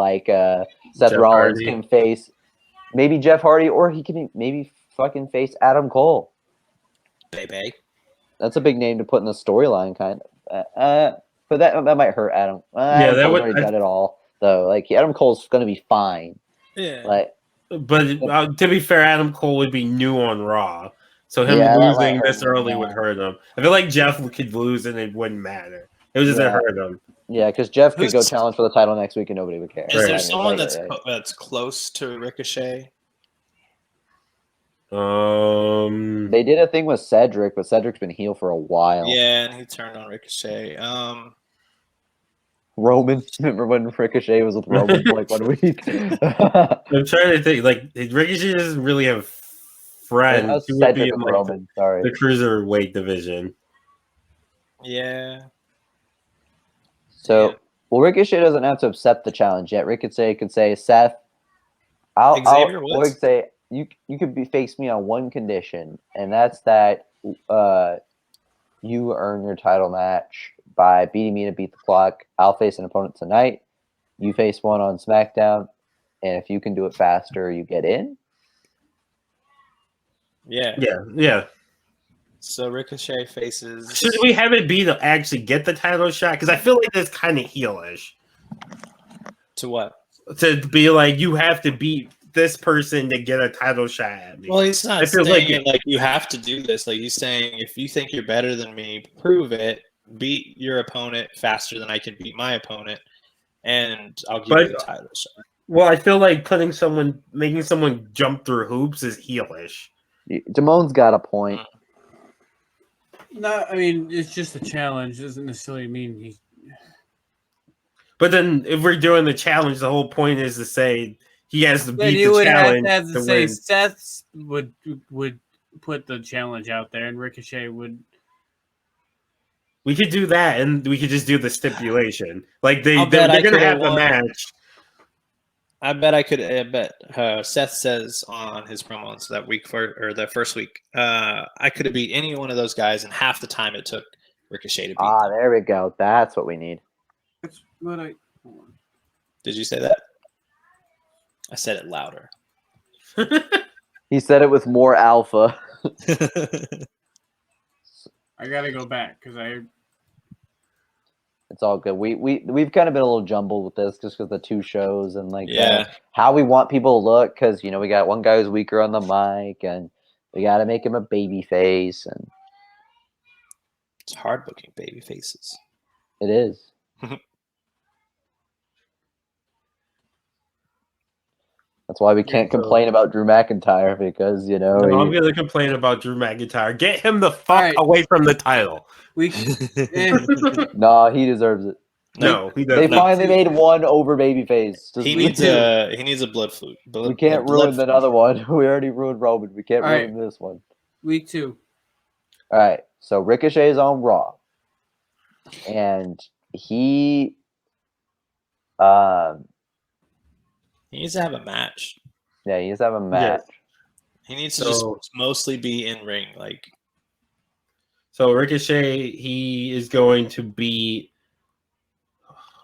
Seth Rollins can face maybe Jeff Hardy, or he can maybe fucking face Adam Cole. Baby. That's a big name to put in the storyline, kind of. But that might hurt Adam. That would already done it all though. Adam Cole's gonna be fine. Yeah. But to be fair, Adam Cole would be new on Raw, so him losing this early would hurt him. I feel like Jeff could lose and it wouldn't matter. It was just hurt him. Yeah, because Jeff could go challenge for the title next week and nobody would care. Is there someone that's close to Ricochet? They did a thing with Cedric, but Cedric's been heel for a while. Yeah, and he turned on Ricochet. Roman, remember when Ricochet was with Roman for 1 week? I'm trying to think. Ricochet doesn't really have friends. He would be in Roman, the Cruiserweight Division. Yeah. So, Ricochet doesn't have to accept the challenge yet. Ricochet could say, Seth, you could face me on one condition, and that's that you earn your title match by beating me to beat the clock. I'll face an opponent tonight. You face one on SmackDown, and if you can do it faster, you get in. Yeah. Yeah. So Ricochet faces. Should we have it be to actually get the title shot? Because I feel like that's kind of heelish. To what? To be like, you have to beat this person to get a title shot at me. Well, he's not I feel saying like you have to do this. Like he's saying, if you think you're better than me, prove it. Beat your opponent faster than I can beat my opponent, and I'll give you the title shot. Well, I feel like making someone jump through hoops is heelish. Damone's got a point. No, I mean it's just a challenge. It doesn't necessarily mean he. But then, if we're doing the challenge, the whole point is to say he has to Then beat you the would challenge have to to say win. Seth would put the challenge out there, and Ricochet would. We could do that, and we could just do the stipulation. Like they're bet I going to could've have the won. match. I bet Seth says on his promos that week the first week, I could have beat any one of those guys in half the time it took Ricochet to beat them. There we go. That's what we need. That's what I. Did you say that? I said it louder. He said it with more alpha. I gotta go back because It's all good. We've kind of been a little jumbled with this just because the two shows and Yeah. how we want people to look. Because we got one guy who's weaker on the mic, and we got to make him a baby face, and It's hard booking baby faces. it is. That's why we can't complain about Drew McIntyre because No, I'm going to complain about Drew McIntyre. Get him the fuck away from the title. we. No, he deserves it. No, he They doesn't. finally made one over babyface. He needs a blood flute. We can't ruin another one. We already ruined Roman. We can't ruin this one. Week 2. All right. So Ricochet is on Raw, and he needs to have a match. Yeah, he needs to have a match. He needs to just mostly be in ring. So Ricochet, he is going to be.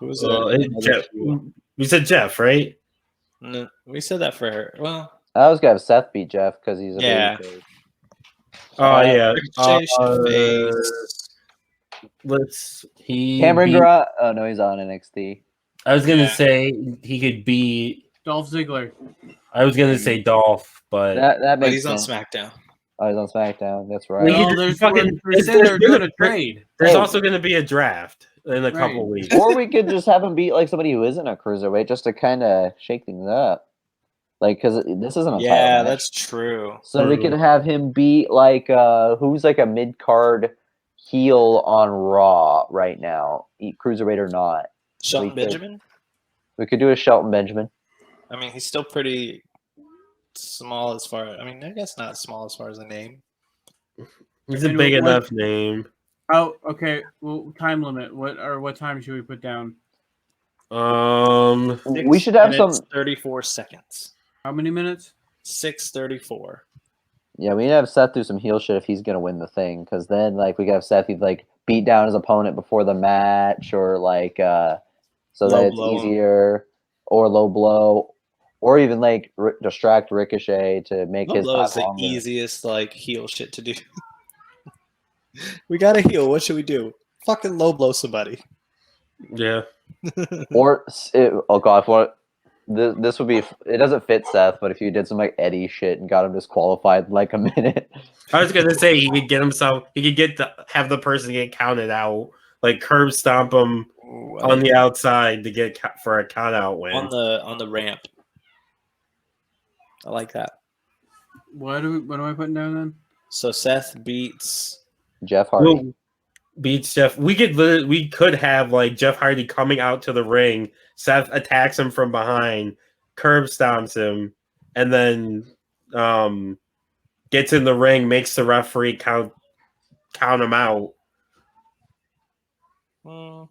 Who was it? Jeff. We said Jeff, right? No, we said that for her. Well, I was gonna have Seth beat Jeff because he's a babyface. Oh yeah. Ricochet should face. Cameron Durant. Oh no, he's on NXT. I was gonna say he could be Dolph Ziggler. I was gonna say Dolph, but that makes he's sense. on SmackDown. Oh, he's on SmackDown. That's right. Well, there's they're doing a trade. There's also gonna be a draft in a couple weeks. Or we could just have him beat somebody who isn't a cruiserweight just to kind of shake things up. Because this isn't a title match. That's true. So we could have him beat who's a mid card heel on Raw right now, cruiserweight or not. Shelton Benjamin. We could do a Shelton Benjamin. I mean, he's still pretty small as far. I mean, I guess not small as far as a name. He's a big enough name. Oh, okay. Well, time limit. What time should we put down? We should have some 34 seconds. How many minutes? 6:34. Yeah, we need to have Seth do some heel shit if he's gonna win the thing, because then we got Seth he'd beat down his opponent before the match, or so that it's easier, or low blow, or even distract Ricochet to make his low blow is the easiest heel shit to do. We got a heel. What should we do? Fucking low blow somebody. Yeah. Or this would be. It doesn't fit Seth, but if you did some Eddie shit and got him disqualified in a minute. I was gonna say he could get himself. He could have the person get counted out, curb stomp him on the outside to get for a count out win on the ramp. I like that. What am I putting down then? So Seth beats Jeff Hardy. Beats Jeff. We could have Jeff Hardy coming out to the ring. Seth attacks him from behind, curb stomps him, and then gets in the ring, makes the referee count him out. No,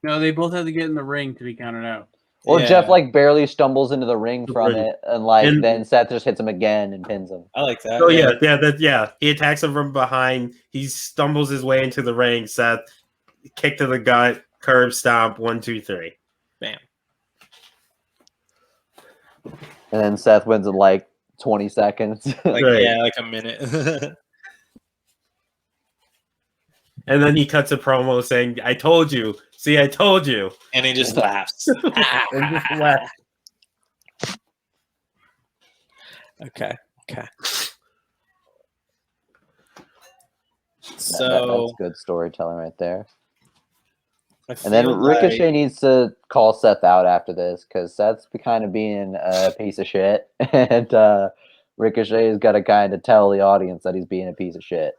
they both have to get in the ring to be counted out. Or Yeah. Jeff like barely stumbles into the ring from Right. it, and like And- then Seth just hits him again and pins him. I like that. Oh yeah. He attacks him from behind. He stumbles his way into the ring. Seth, kick to the gut, curb stomp, 1, 2, 3. Bam. And then Seth wins in like 20 seconds. Like Right. yeah, like a minute. And then he cuts a promo saying, "I told you. See, I told you." And he just laughs. And just left. Okay. That's So good storytelling right there. I And then feel Ricochet like- needs to call Seth out after this because Seth's kind of being a piece of shit, and Ricochet has got to kind of tell the audience that he's being a piece of shit.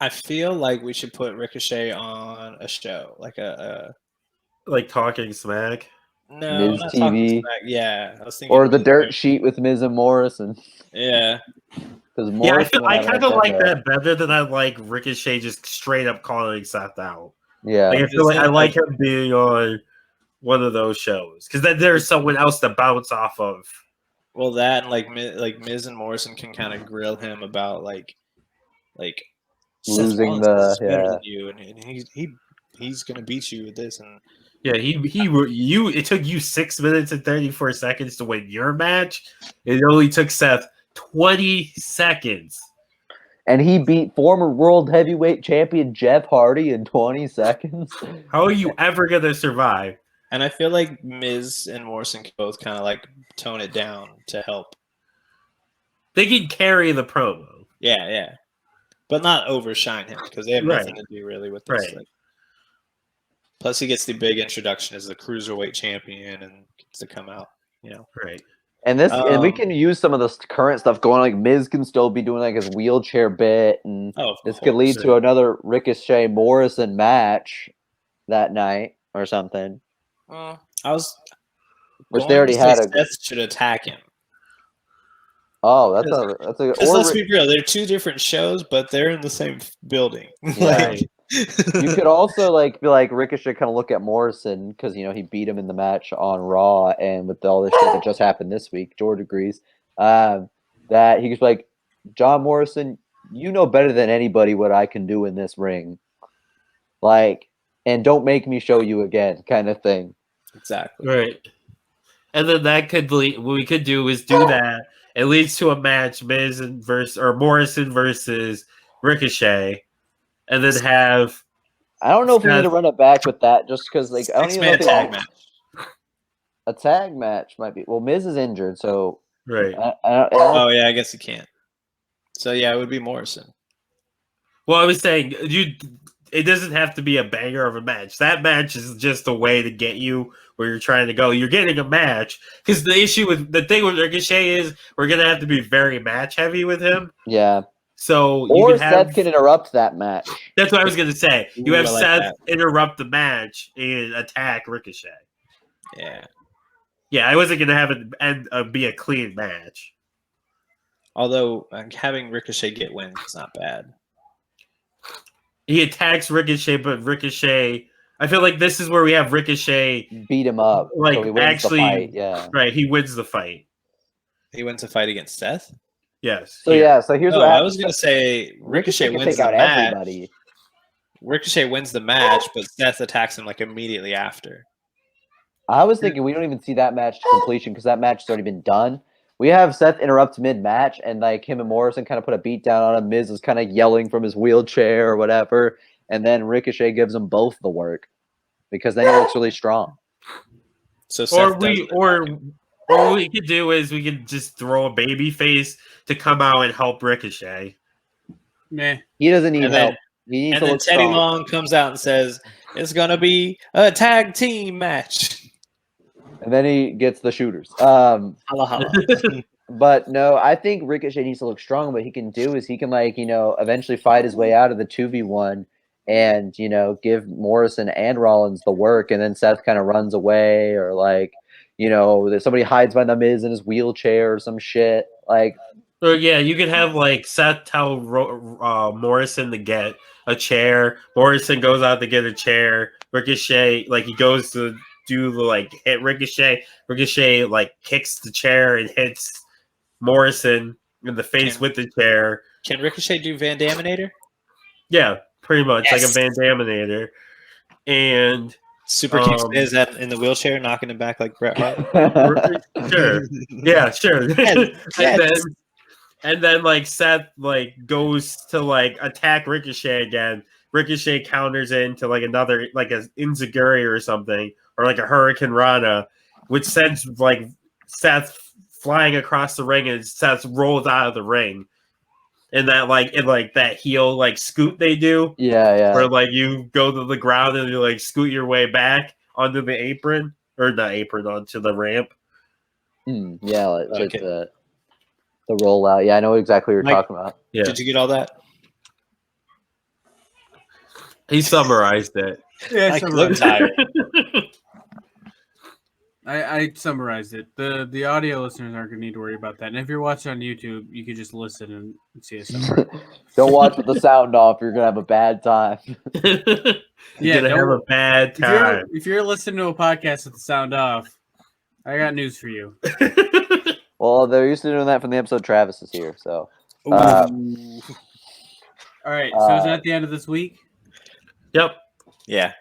I feel like we should put Ricochet on a show, like a Like talking smack. no, Miz not TV. talking smack. Yeah, I was thinking Or the Miz dirt TV. sheet with Miz and Morrison. Yeah, Because Yeah, I kind of like that better than I like Ricochet just straight up calling Seth out. Yeah. Like, I feel like I like him being on one of those shows because then there's someone else to bounce off of. well, that and like Miz and Morrison can kind of grill him about like Losing Seth Rollins is the- better yeah. than you, and he's gonna beat you with this, and Yeah, it took you 6 minutes and 34 seconds to win your match. It only took Seth 20 seconds. And he beat former world heavyweight champion Jeff Hardy in 20 seconds. How are you ever gonna survive? I feel like Miz and Morrison can both kind of like tone it down to help. They can carry the promo. Yeah, but not overshine him because they have Right. nothing to do really with this. Right. Like, plus, he gets the big introduction as the cruiserweight champion and gets to come out. Right. And and we Um, can use some of the current stuff going. Like Miz can still be doing like his wheelchair bit, and Oh, of this could lead course. to another Ricochet Morrison match that night or something. I was Which going they already to say had Seth should attack him. Oh, that's a Because or let's be real, they're two different shows, but they're in the same building. Yeah. You could also like be like Ricochet kind of look at Morrison because he beat him in the match on Raw, and with all this shit that just happened this week, George agrees. That he was like, John Morrison, you know better than anybody what I can do in this ring, like, and don't make me show you again, kind of thing. Exactly. Right. And then that could lead, what we could do is do that. It leads to a match, Morrison versus Ricochet, and then have I don't know if we need to Seth- run it back with that, just because like I don't even know Six-man if tag match. a tag match might be. Well, Miz is injured, so right. I don't Oh yeah, I guess he can't. So yeah, it would be Morrison. Well, I was saying it doesn't have to be a banger of a match. That match is just a way to get you where you're trying to go. You're getting a match because the thing with Ricochet is we're gonna have to be very match heavy with him. yeah. So you Or can have, Seth can interrupt that match. that's what I was gonna say. You Ooh, have I like Seth that. interrupt the match and attack Ricochet. Yeah. Yeah, I wasn't gonna have it be a clean match. Although having Ricochet get wins is not bad. He attacks Ricochet, but Ricochet. I feel like this is where we have Ricochet. Beat him up. Like, so he wins actually- the fight. Yeah. Right, he wins the fight. He wins a fight against Seth. Yes. So yeah, so here's No, what I happens. was gonna say Ricochet can wins take the out match. everybody. Ricochet wins the match, but Seth attacks him like immediately after. I was thinking we don't even see that match to completion because that match has already been done. We have Seth interrupt mid-match, and like him and Morrison kind of put a beat down on him. Miz is kind of yelling from his wheelchair or whatever, and then Ricochet gives them both the work because then he looks really strong. So Or Seth we doesn't or attack him. what we could do is we could just throw a baby face to come out and help Ricochet. Meh. He doesn't need And then- help. He needs And to then look Teddy strong. Long comes out and says it's gonna be a tag team match. And then he gets the shooters. Holla holla. But no, I think Ricochet needs to look strong. What he can do is he can eventually fight his way out of the 2v1 and give Morrison and Rollins the work, and then Seth kind of runs away, or there's somebody hides behind the Miz in his wheelchair or some shit. Like, Or yeah, you could have like Seth tell Morrison to get a chair. Morrison goes out to get a chair. Ricochet, like he goes to do the like hit Ricochet. Ricochet like kicks the chair and hits Morrison in the face with the chair. Can Ricochet do Van Daminator? Yeah, pretty much like a Yes. Van Daminator. And Super kicks is that in the wheelchair, knocking him back like Bret Hart. sure. Yeah, sure. Yes. And then like Seth like goes to like attack Ricochet again. Ricochet counters into like another like a Inzaguri or something, or like a Hurricane Rana, which sends like Seth flying across the ring, and Seth rolls out of the ring. And that like that heel like scoot they do. Yeah. Where like you go to the ground and you like scoot your way back onto the apron, or not apron, onto the ramp. Yeah, like Okay. the rollout. Yeah, I know exactly what you're Mike, talking about. Yeah, Did you get all that? he summarized it. Yeah, I look tired. I summarized it. The audio listeners aren't gonna need to worry about that. And if you're watching on YouTube, you can just listen and see a summary. Don't watch with the sound off. You're gonna have a bad time. You're gonna have a bad time. If you're listening to a podcast with the sound off, I got news for you. Well, they're used to doing that from the episode Travis is here. So All right, so is that the end of this week? Yep. Yeah.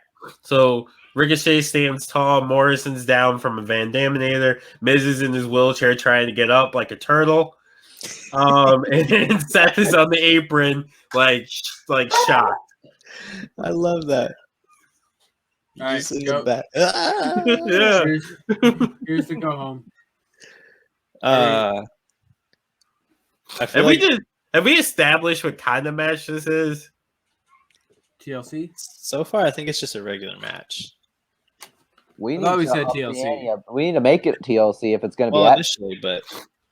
So Ricochet stands tall. Morrison's down from a Van Daminator. Miz is in his wheelchair trying to get up like a turtle. And Seth is on the apron, like shocked. I love that. All right, Just in go. the back. Yeah. Here's the go home. I feel like Have we established what kind of match this is? TLC. so far, I think it's just a regular match. we I thought we to said up the TLC. ante up. We need to make it TLC if it's gonna Well, be initially, but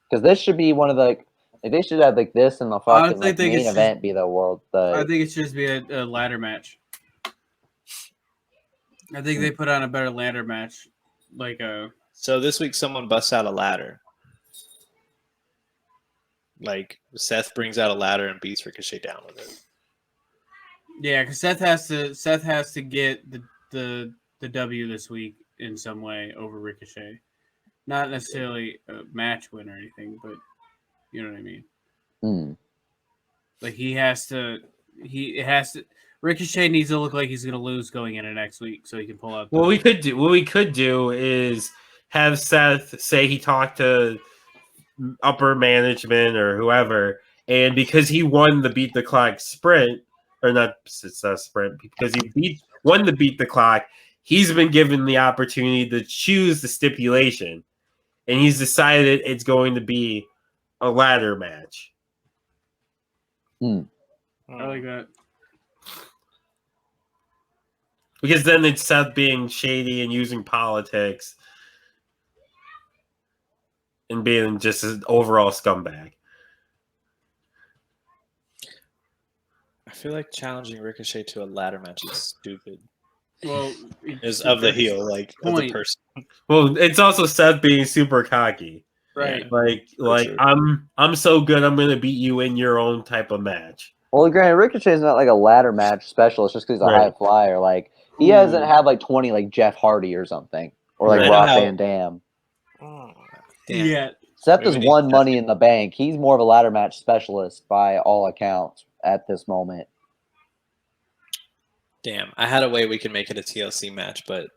because this should be one of the like they should have like this and the Honestly, fucking I like, think main it's event be the world. I think it should just be a ladder match. I think they put on a better ladder match, like a. so this week someone busts out a ladder. Like Seth brings out a ladder and beats Ricochet down with it. Yeah, because Seth has to get the W this week in some way over Ricochet. Not necessarily a match win or anything, but you know what I mean. Like he has to. Ricochet needs to look like he's going to lose going into next week, so he can pull out. What we could do is have Seth say he talked to upper management or whoever, and because he won the beat the clock sprint, or not, it's not sprint, because he won the beat the clock, he's been given the opportunity to choose the stipulation, and he's decided it's going to be a ladder match. I like that. Because then it's Seth being shady and using politics and being just an overall scumbag. I feel like challenging Ricochet to a ladder match is stupid. Well, Is of the heel, like of the Point. person. Well, it's also Seth being super cocky. right? Like true. I'm so good, I'm gonna beat you in your own type of match. Well, granted, Ricochet's not like a ladder match specialist just because he's a Right. high flyer. Like he hasn't had like 20 like Jeff Hardy or something or like Right. Rob How- Van Dam. Damn. Yeah, Seth Maybe has we need won to- Money in the Bank. He's more of a ladder match specialist by all accounts at this moment. Damn. I had a way we could make it a TLC match, but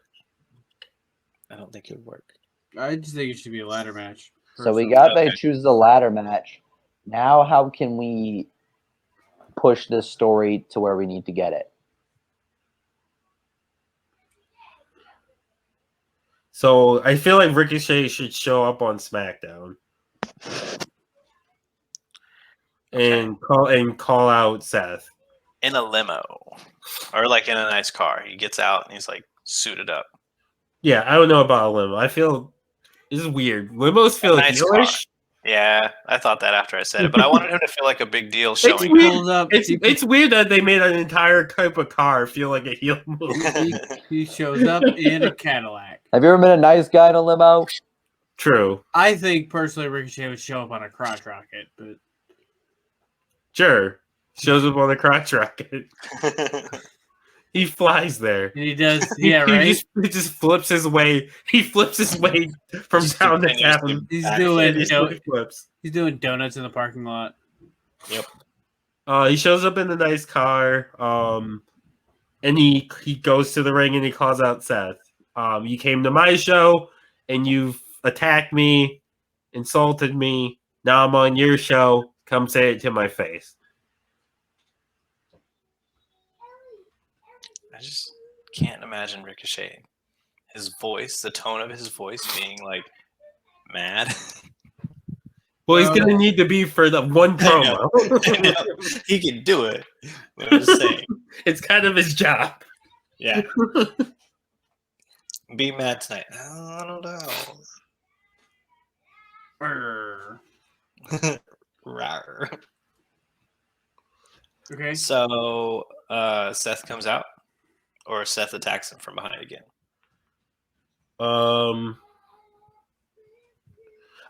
I don't think it would work. I just think it should be a ladder match. So we personally. got Okay. they choose the ladder match. Now, how can we push this story to where we need to get it? So I feel like Ricochet should show up on SmackDown and call out Seth. In a limo. Or like in a nice car. He gets out and he's like suited up. Yeah, I don't know about a limo. I feel this is weird. Limos feel Nice heelish. Yeah, I thought that after I said it, but I wanted him to feel like a big deal showing weird. Pulls up. It's weird that they made an entire type of car feel like a heel move. He shows up in a Cadillac. Have you ever been a nice guy in a limo? True. I think personally Ricochet would show up on a crotch rocket, but Sure. Shows up on the crotch rocket. He flies there. And he does, yeah, right? He just flips his way. He flips his way from Just town to continues town. He's back doing and Flips. he's doing donuts in the parking lot. Yep. He shows up in the nice car. And he goes to the ring and he calls out Seth. You came to my show and you've attacked me, insulted me. Now I'm on your show. Come say it to my face. I just can't imagine Ricochet. His voice, the tone of his voice being like mad. Well, he's going to need to be for the one promo. I know. He can do it. But I'm just saying. It's kind of his job. Yeah. Be mad tonight. I don't know. Rawr. Okay. So Seth comes out, or Seth attacks him from behind again.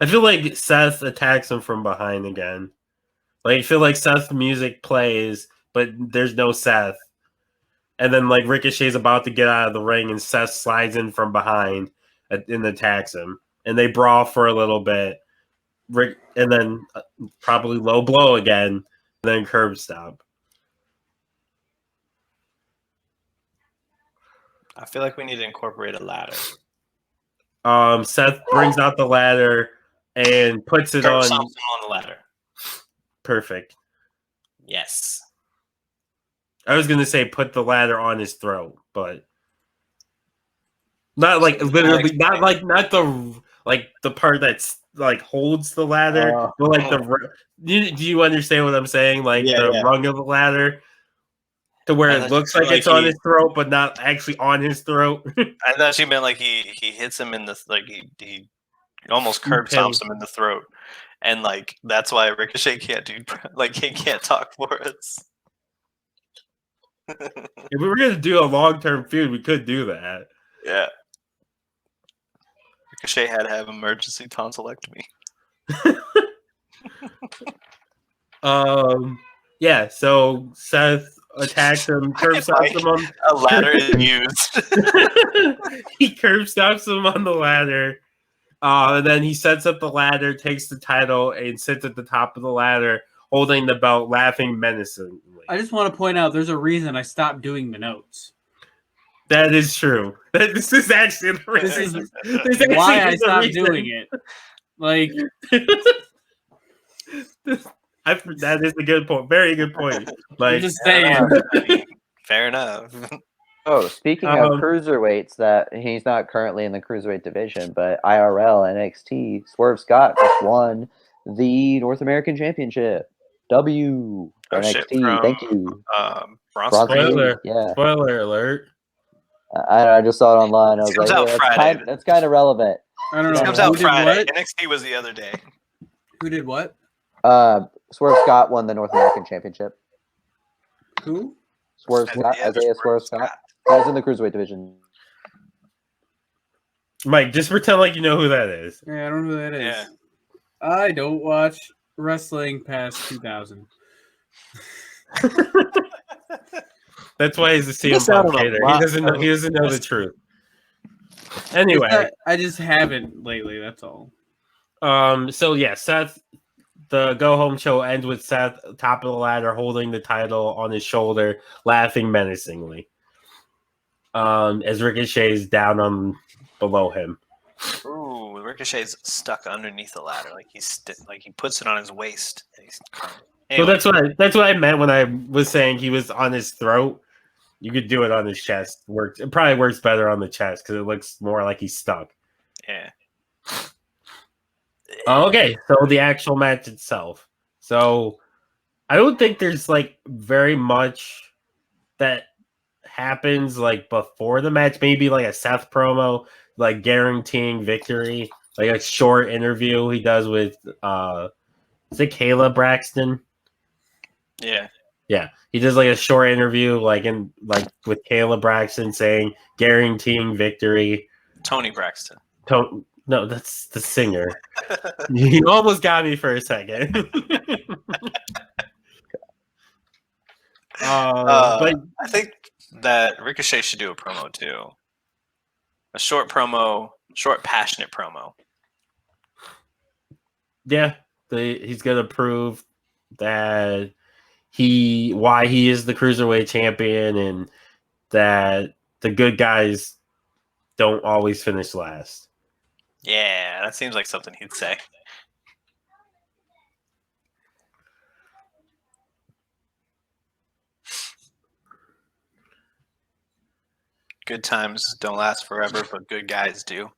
I feel like Seth attacks him from behind again. Like, I feel like Seth's music plays, but there's no Seth. And then, like, Ricochet's about to get out of the ring, and Seth slides in from behind and attacks him. And they brawl for a little bit. And then probably low blow again, and then curb stomp. I feel like we need to incorporate a ladder. Seth brings out the ladder and puts it Curb on. stomps him on the ladder. Perfect. Yes. I was gonna say put the ladder on his throat, but not like literally, not the part that's like holds the ladder, but like do you understand what I'm saying? Like the rung of the ladder, to where it looks like it's on his throat, but not actually on his throat. I thought you meant like he hits him in the he almost curb stomps him in the throat, and like that's why Ricochet can't do he can't talk for us. If we were gonna do a long-term feud, we could do that. Yeah. Ricochet had to have emergency tonsillectomy. Yeah, so Seth attacks him, curb stomps him on a ladder is used. He curb stomps him on the ladder. And then he sets up the ladder, takes the title, and sits at the top of the ladder, holding the belt, laughing menacingly. I just want to point out there's a reason I stopped doing the notes. That is true. This is actually the reason. This is why I stopped doing it. Like, that is a good point. Very good point. Like, I'm just saying. Fair enough. Oh, speaking of cruiserweights, that he's not currently in the cruiserweight division, but IRL NXT, Swerve Scott just won the North American Championship. NXT. Thank you. Spoiler. Yeah. Spoiler alert. I just saw it online. I was like, Friday. that's kind of relevant. I don't know. This comes out Friday. NXT was the other day. Who did what? Swerve Scott won the North American Championship. Who? Swerve Scott. Isaiah Swerve Scott. He's in the Cruiserweight division. Mike, just pretend like you know who that is. Yeah, I don't know who that is. Yeah. I don't watch wrestling past 2000. That's why he's a CM Punk hater. He doesn't know the truth. Anyway, I just haven't lately. That's all. So yeah, Seth. The go home show ends with Seth top of the ladder, holding the title on his shoulder, laughing menacingly. As Ricochet's down on below him. Ooh, Ricochet's stuck underneath the ladder, like he puts it on his waist. Anyway. So that's what I meant when I was saying he was on his throat. You could do it on his chest. It probably works better on the chest because it looks more like he's stuck. Yeah. Okay, so the actual match itself. So I don't think there's like very much that happens like before the match. Maybe like a Seth promo, like guaranteeing victory, like a short interview he does with is it Kayla Braxton? Yeah. Yeah. He does like a short interview with Kayla Braxton saying guaranteeing victory. Tony Braxton. No, that's the singer. You almost got me for a second. But I think that Ricochet should do a promo too. A short promo, short, passionate promo. Yeah, he's gonna prove that why he is the cruiserweight champion, and that the good guys don't always finish last. Yeah, that seems like something he'd say. Good times don't last forever, but good guys do.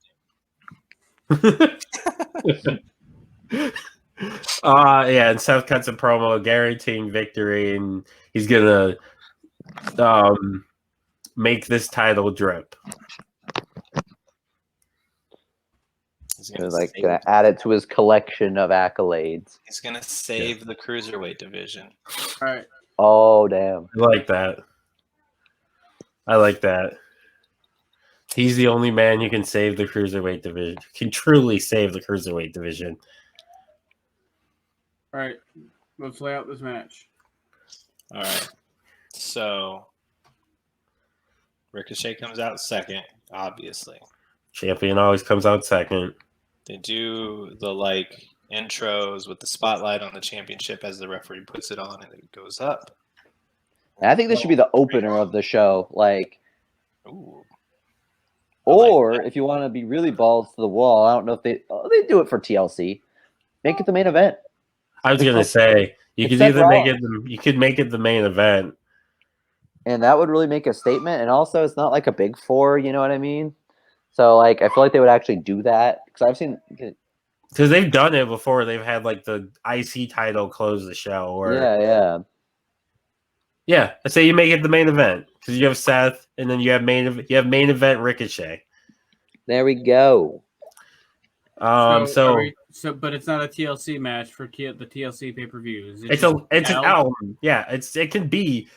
Yeah, and Seth cuts a promo guaranteeing victory, and he's gonna make this title drip. He's gonna add it to his collection of accolades. He's gonna save the Cruiserweight division. All right. Oh damn! I like that. I like that. He's the only man who can save the Cruiserweight division. Can truly save the Cruiserweight division. All right. Let's lay out this match. All right. So Ricochet comes out second, obviously. Champion always comes out second. They do the intros with the spotlight on the championship as the referee puts it on and it goes up. And I think this should be the opener of the show. Ooh. Or if you want to be really balls to the wall, I don't know if they do it for TLC. Make it the main event. I was gonna say you could either make it the main event, and that would really make a statement. And also, it's not like a big four. You know what I mean? So I feel like they would actually do that because I've seen. Because they've done it before. They've had the IC title close the show. Or yeah. I say you make it the main event because you have Seth, and then you have main event Ricochet. There we go. But it's not a TLC match for the TLC pay-per-views. It's an album. Yeah, it can be.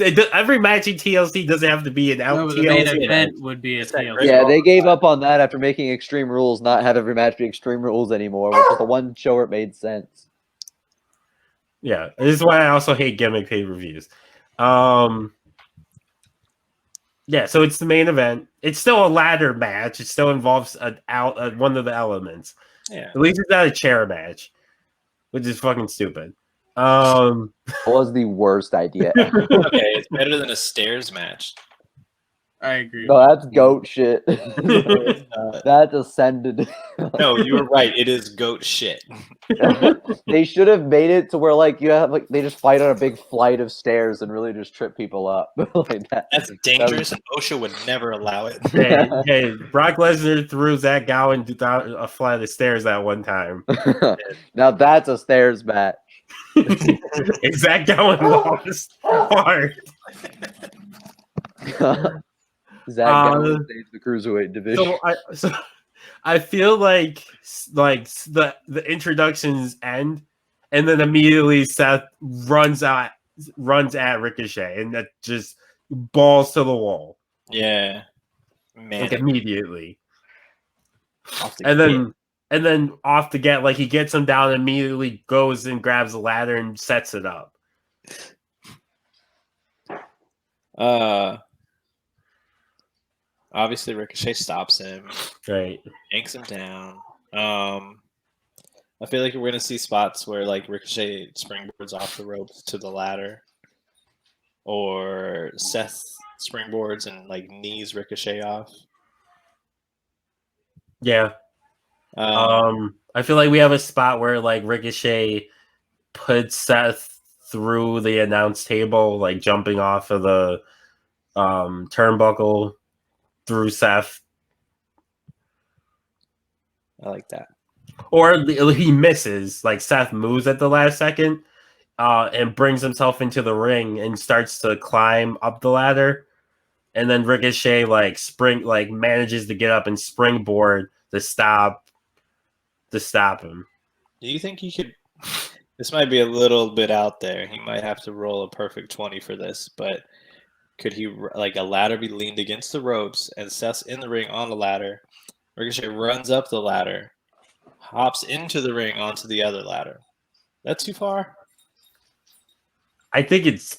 Every match in TLC doesn't have to be an album. No, the main event would be a TLC. Yeah, they gave up on that after making Extreme Rules not have every match be Extreme Rules anymore, which is the one show where it made sense. Yeah, this is why I also hate gimmick pay-per-views. Yeah, so it's the main event. It's still a ladder match. It still involves one of the elements. Yeah. At least it's not a chair match, which is fucking stupid. It was the worst idea ever. Okay, it's better than a stairs match. I agree. No, that's goat shit. That's ascended. No, you were right. It is goat shit. They should have made it to where you have they just fight on a big flight of stairs and really just trip people up like that. That's dangerous, and OSHA would never allow it. Hey, Brock Lesnar threw Zach Gowen down a flight of stairs that one time. Now that's a stairs match. Zach Gowen lost hard. Zach Gowen saves the Cruiserweight division. So I feel like the introductions end, and then immediately Seth runs at Ricochet, and that just balls to the wall. Yeah, man. Immediately, and then off to get he gets him down, and immediately goes and grabs the ladder and sets it up. Obviously, Ricochet stops him. Right. Yanks him down. I feel like we're going to see spots where Ricochet springboards off the ropes to the ladder. Or Seth springboards and knees Ricochet off. Yeah. I feel like we have a spot where Ricochet puts Seth through the announce table, jumping off of the turnbuckle through Seth. I like that. Or he misses, Seth moves at the last second and brings himself into the ring and starts to climb up the ladder. And then Ricochet manages to get up and springboard to stop him. Do you think he could? This might be a little bit out there. He might have to roll a perfect 20 for this, but could he a ladder be leaned against the ropes and Seth's in the ring on the ladder? Ricochet runs up the ladder, hops into the ring onto the other ladder. That's too far? I think it's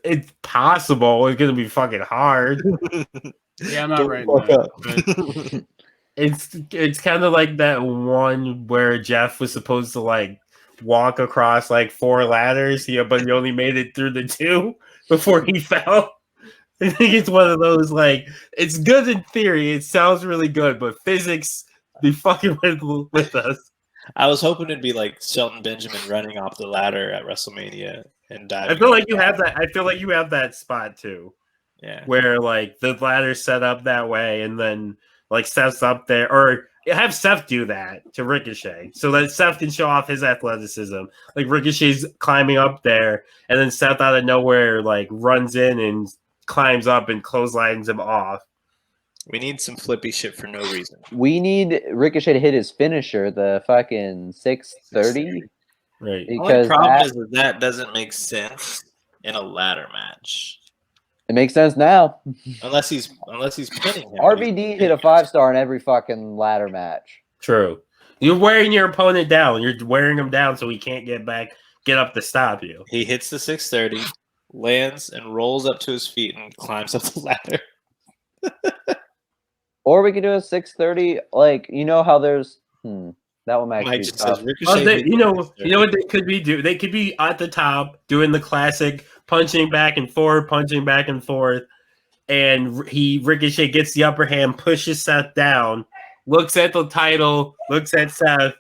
it's possible. It's gonna be fucking hard. Yeah, I'm not right. It's kind of like that one where Jeff was supposed to like walk across like 4 ladders, but he only made it through the 2 before he fell. I think it's one of those like it's good in theory. It sounds really good, but physics be fucking with us. I was hoping it'd be like Shelton Benjamin running off the ladder at WrestleMania and diving. I feel like you have that. I feel like you have that spot too. Yeah. Where like the ladder's set up that way, and then like Seth's up there, or have Seth do that to Ricochet, so that Seth can show off his athleticism. Like Ricochet's climbing up there, and then Seth out of nowhere like runs in and climbs up and clotheslines him off. We need some flippy shit for no reason. We need Ricochet to hit his finisher, the fucking 630. Right. The only Because problem is that doesn't make sense in a ladder match. it makes sense now. Unless he's pinning him. RVD hit a 5-star in every fucking ladder match. True. You're wearing your opponent down. You're wearing him down so he can't get up to stop you. He hits the 630, lands and rolls up to his feet and climbs up the ladder. Or we could do a 630, like, you know how there's that one might Mike be just tough. says Ricochet. You know what they could be do? They could be at the top doing the classic punching back and forth, and Ricochet gets the upper hand, pushes Seth down, looks at the title, looks at Seth,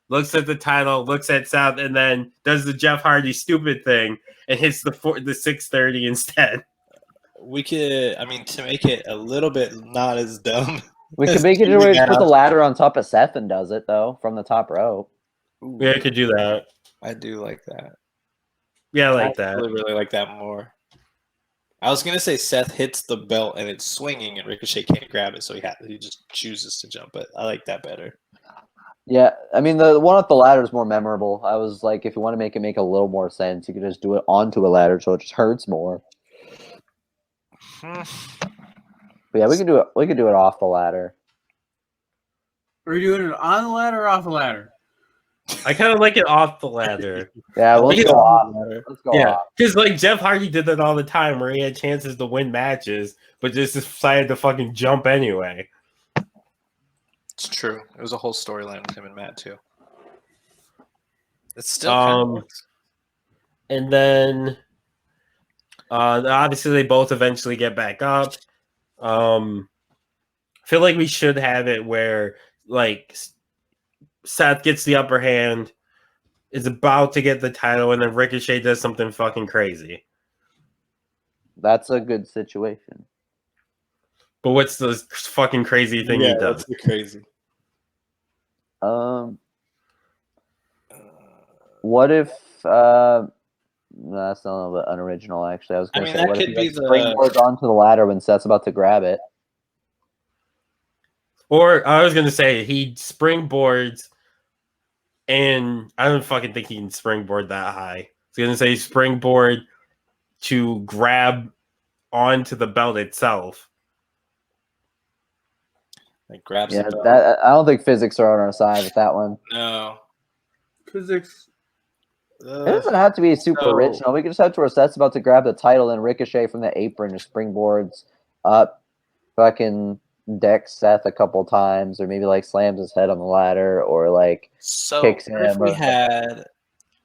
looks at the title, looks at Seth, and then does the Jeff Hardy stupid thing and hits the 630 instead. We could, to make it a little bit not as dumb. We could make it where he put the ladder on top of Seth and does it, though, from the top rope. Yeah, I could do that. I do like that. Yeah, I like that. Really like that more. I was gonna say Seth hits the belt and it's swinging and Ricochet can't grab it, so he just chooses to jump. But I like that better. Yeah, the one with the ladder is more memorable. I was like, if you want to make it make a little more sense, you could just do it onto a ladder, so it just hurts more. But yeah, we can do it. We could do it off the ladder. Are you doing it on the ladder or off the ladder? I kind of like it off the ladder. Yeah, let's go off. Let's go Yeah, off. because like Jeff Hardy did that all the time, where he had chances to win matches, but just decided to fucking jump anyway. It's true. It was a whole storyline with him and Matt too. It's still and then obviously they both eventually get back up. I feel like we should have it where like Seth gets the upper hand, is about to get the title, and then Ricochet does something fucking crazy. That's a good situation. But what's the fucking crazy thing he does? That's crazy. What if no, that's not a little bit unoriginal, actually. I was going to say, what if he springboards onto the ladder when Seth's about to grab it? Or I was going to say he springboards, and I don't fucking think he can springboard that high. I was going to say springboard to grab onto the belt itself. Like grabs I don't think physics are on our side with that one. No. Physics. It doesn't have to be super original. We can just have to where Seth's about to grab the title and Ricochet from the apron just springboards up, fucking decks Seth a couple times, or maybe like slams his head on the ladder, or like kicks him. If we had,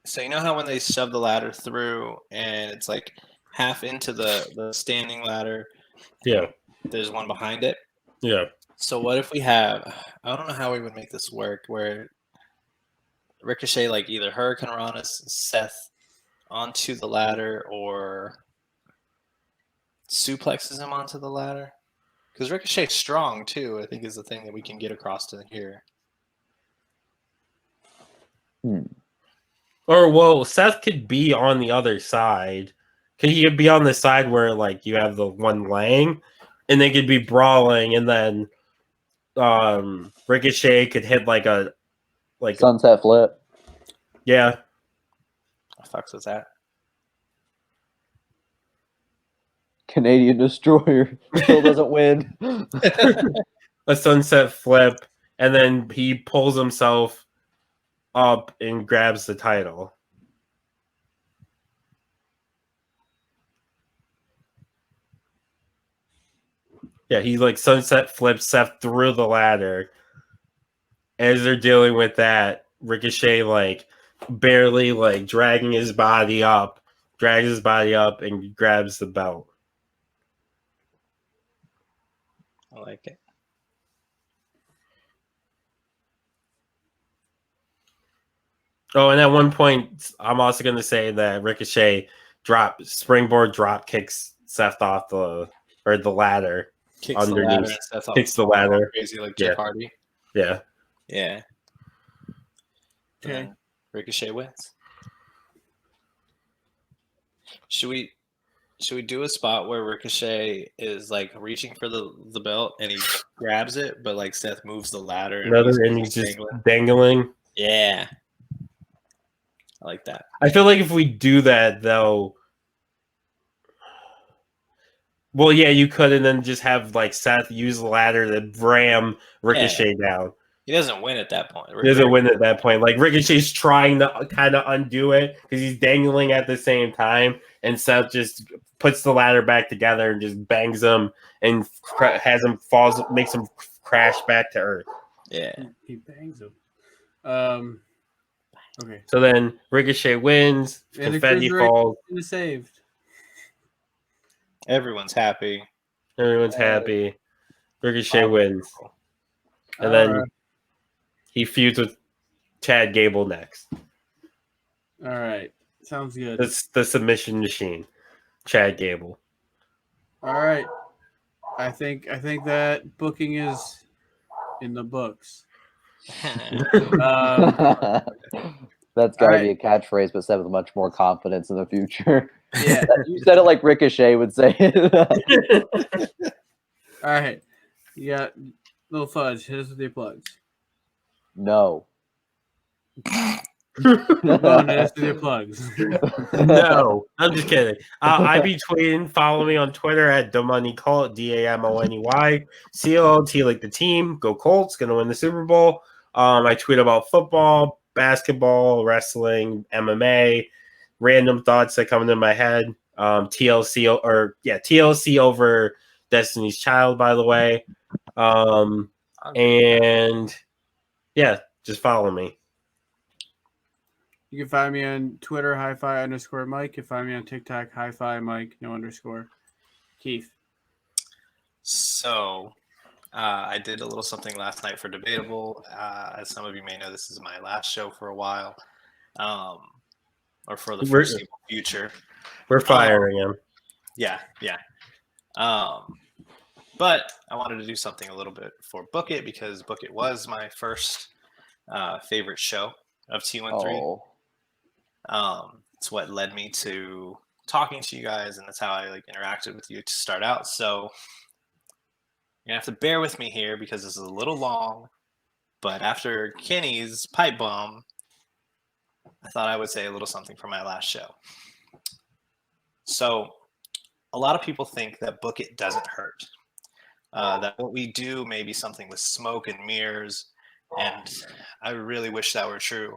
so you know how when they shove the ladder through and it's like half into the standing ladder, yeah, there's one behind it. Yeah. So what if we have? I don't know how we would make this work. Where Ricochet like either Hurricane Rana Seth onto the ladder or suplexes him onto the ladder. Because Ricochet's strong too, I think is the thing that we can get across to here. Or well, Seth could be on the other side. He could be on the side where like you have the one laying, and they could be brawling, and then Ricochet could hit like a sunset flip. Yeah. What the fuck was that? Canadian Destroyer still doesn't win. A sunset flip, and then he pulls himself up and grabs the title. Yeah, he like sunset flips Seth through the ladder. As they're dealing with that, Ricochet like barely like drags his body up and grabs the belt. I like it. Oh, and at one point, I'm also going to say that Ricochet springboard drop kicks Seth off the ladder. Kicks underneath. the ladder and Seth off Kicks the ladder. crazy like Jeff Yeah. Hardy. Yeah. Yeah. Okay. And Ricochet wins. Should we do a spot where Ricochet is like reaching for the belt and he grabs it, but like Seth moves the ladder And he's just dangling. Yeah. I like that. I feel like if we do that, though. Well, yeah, you could, and then just have like Seth use the ladder to ram Ricochet down. He doesn't win at that point. He doesn't win at that point. Like Ricochet's trying to kind of undo it because he's dangling at the same time, and Seth just puts the ladder back together and just bangs him and makes him crash back to Earth. Yeah, he bangs him. Okay. So then Ricochet wins. And confetti falls. Saved. Everyone's happy. Everyone's happy. Ricochet wins. And then he feuds with Chad Gable next. All right. Sounds good. That's the submission machine. Chad Gable. All right. I think that booking is in the books. That's got to be a catchphrase, but said with much more confidence in the future. Yeah. You said it like Ricochet would say it. All right. You got Little Fudge. Hit us with your plugs. No. Come on, hit us with your plugs. No, I'm just kidding. I be tweeting. Follow me on Twitter at DamoneyColt, DAMONEY COLT, like the team. Go Colts, gonna win the Super Bowl. I tweet about football, basketball, wrestling, MMA, random thoughts that come into my head. TLC over Destiny's Child, by the way. And yeah, just follow me. You can find me on Twitter, hi-fi_Mike. You can find me on TikTok, hi-fi Mike, no underscore. Keith. So, I did a little something last night for Debatable. As some of you may know, this is my last show for a while, or for the foreseeable future. We're firing him. Yeah. But I wanted to do something a little bit for Book It because Book It was my first favorite show of T13. It's what led me to talking to you guys, and that's how I like interacted with you to start out. So you're gonna have to bear with me here because this is a little long, but after Kenny's pipe bomb, I thought I would say a little something for my last show. So a lot of people think that Book It doesn't hurt, that what we do may be something with smoke and mirrors, and I really wish that were true.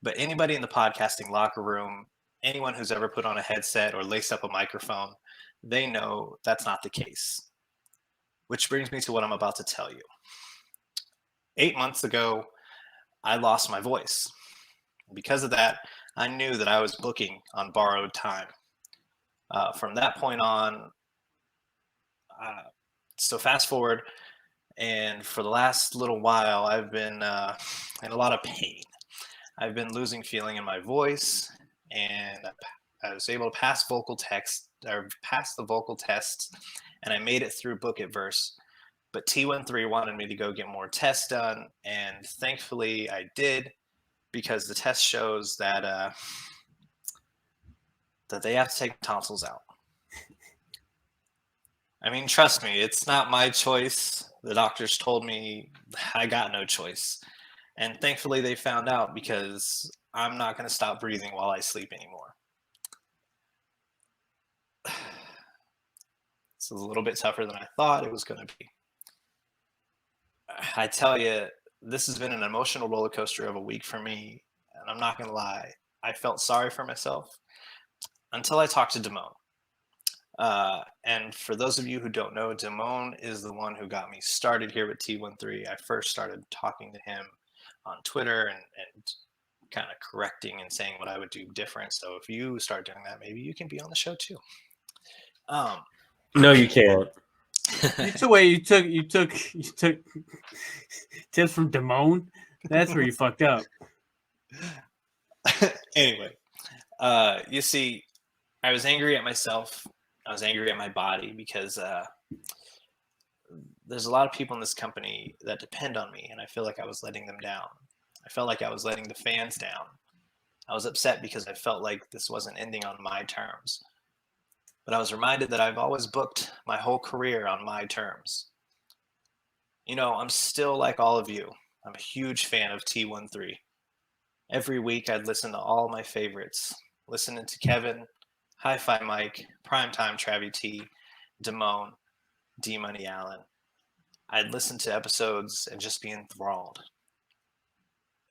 But anybody in the podcasting locker room, anyone who's ever put on a headset or laced up a microphone, they know that's not the case. Which brings me to what I'm about to tell you. 8 months ago, I lost my voice. Because of that, I knew that I was booking on borrowed time. From that point on, so fast forward, and for the last little while, I've been in a lot of pain. I've been losing feeling in my voice, and I was able to pass the vocal test, and I made it through Book It Verse. But T13 wanted me to go get more tests done, and thankfully I did, because the test shows that they have to take tonsils out. I mean, trust me, it's not my choice. The doctors told me I got no choice. And thankfully they found out, because I'm not going to stop breathing while I sleep anymore. It's a little bit tougher than I thought it was going to be. I tell you, this has been an emotional roller coaster of a week for me. And I'm not going to lie, I felt sorry for myself until I talked to Damone. And for those of you who don't know, Damone is the one who got me started here with T13. I first started talking to him on Twitter and kind of correcting and saying what I would do different. So if you start doing that, maybe you can be on the show too. No, you can't. It's the way you took tips from Damone. That's where you fucked up. Anyway, you see, I was angry at myself. I was angry at my body because there's a lot of people in this company that depend on me, and I feel like I was letting them down. I felt like I was letting the fans down. I was upset because I felt like this wasn't ending on my terms. But I was reminded that I've always booked my whole career on my terms. You know, I'm still like all of you. I'm a huge fan of T13. Every week I'd listen to all my favorites, listening to Kevin, Hi-Fi Mike, Primetime Travie T, Damone, D-Money Allen. I'd listen to episodes and just be enthralled.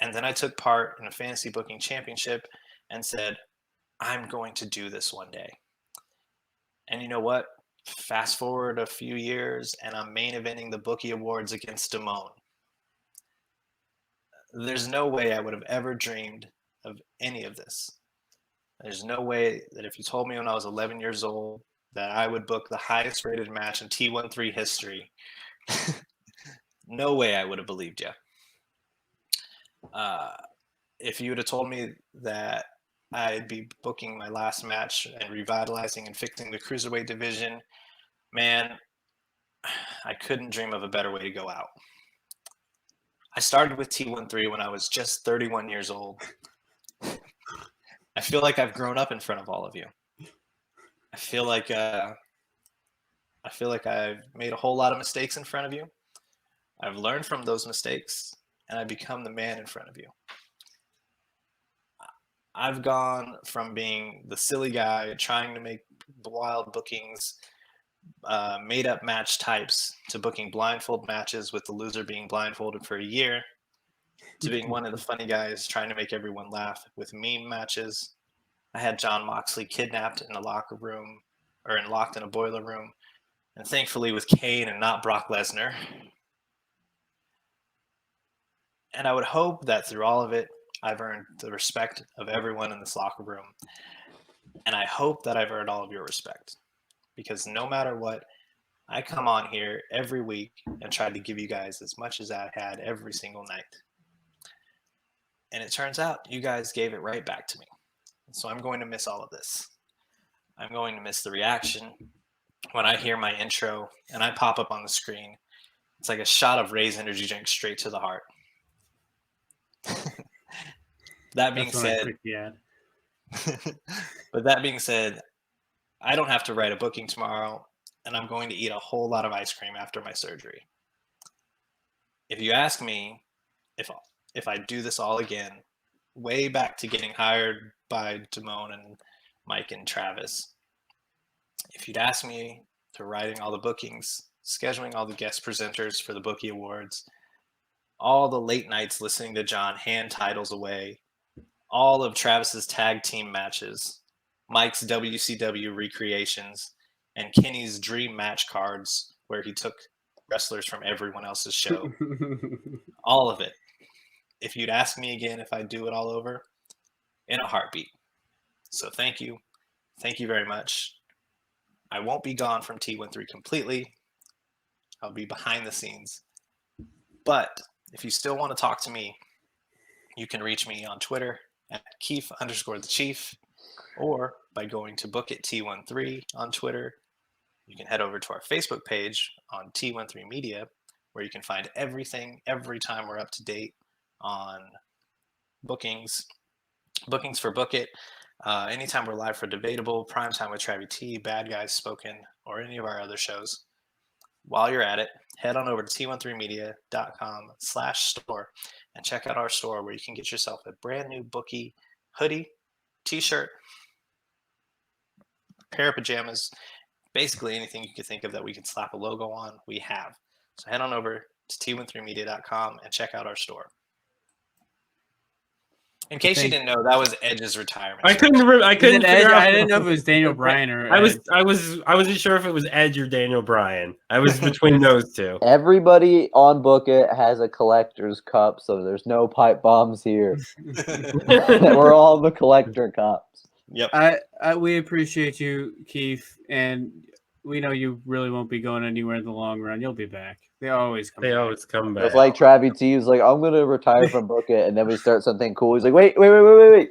And then I took part in a fantasy booking championship and said, I'm going to do this one day. And you know what? Fast forward a few years and I'm main eventing the Bookie Awards against Damone. There's no way I would have ever dreamed of any of this. There's no way that if you told me when I was 11 years old that I would book the highest rated match in T13 history, no way I would have believed you. If you would have told me that I'd be booking my last match and revitalizing and fixing the Cruiserweight Division, man, I couldn't dream of a better way to go out. I started with T13 when I was just 31 years old. I feel like I've grown up in front of all of you. I feel like I've made a whole lot of mistakes in front of you. I've learned from those mistakes, and I've become the man in front of you. I've gone from being the silly guy trying to make wild bookings, made up match types, to booking blindfold matches with the loser being blindfolded for a year, to being one of the funny guys trying to make everyone laugh with meme matches. I had John Moxley kidnapped in a locker room, or locked in a boiler room, and thankfully with Kane and not Brock Lesnar. And I would hope that through all of it, I've earned the respect of everyone in this locker room. And I hope that I've earned all of your respect. Because no matter what, I come on here every week and try to give you guys as much as I had every single night. And it turns out you guys gave it right back to me. So I'm going to miss all of this. I'm going to miss the reaction when I hear my intro and I pop up on the screen. It's like a shot of Ray's energy drink straight to the heart. That being said, but that being said, I don't have to write a booking tomorrow, and I'm going to eat a whole lot of ice cream after my surgery. If you ask me if I do this all again, way back to getting hired by Damone and Mike and Travis, if you'd ask me to writing all the bookings, scheduling all the guest presenters for the Bookie Awards, all the late nights listening to John hand titles away, all of Travis's tag team matches, Mike's WCW recreations, and Kenny's dream match cards where he took wrestlers from everyone else's show. All of it. If you'd ask me again if I'd do it all over, in a heartbeat. So thank you. Thank you very much. I won't be gone from T13 completely. I'll be behind the scenes. But if you still want to talk to me, you can reach me on Twitter at Keith_the_Chief, or by going to Book It T13 on Twitter. You can head over to our Facebook page on T13 Media, where you can find everything every time we're up to date on bookings for Book It. Anytime we're live for Debatable, Primetime with Travie T, Bad Guys Spoken, or any of our other shows. While you're at it, head on over to t13media.com/store and check out our store where you can get yourself a brand new Bookie hoodie, t-shirt, pair of pajamas, basically anything you could think of that we can slap a logo on, we have. So head on over to t13media.com and check out our store. In case you think- didn't know, that was Edge's retirement. I couldn't. I Is couldn't it Edge? figure out. I didn't know if it was Daniel Bryan or I Edge. wasn't sure if it was Edge or Daniel Bryan. I was between those two. Everybody on Book It has a collector's cup, so there's no pipe bombs here. We're all the collector cups. Yep. We appreciate you, Keith, and we know you really won't be going anywhere in the long run. You'll be back. They always come. They back. always come back. It's like Travis T was like, I'm gonna retire from Book It, and then we start something cool. He's like, wait.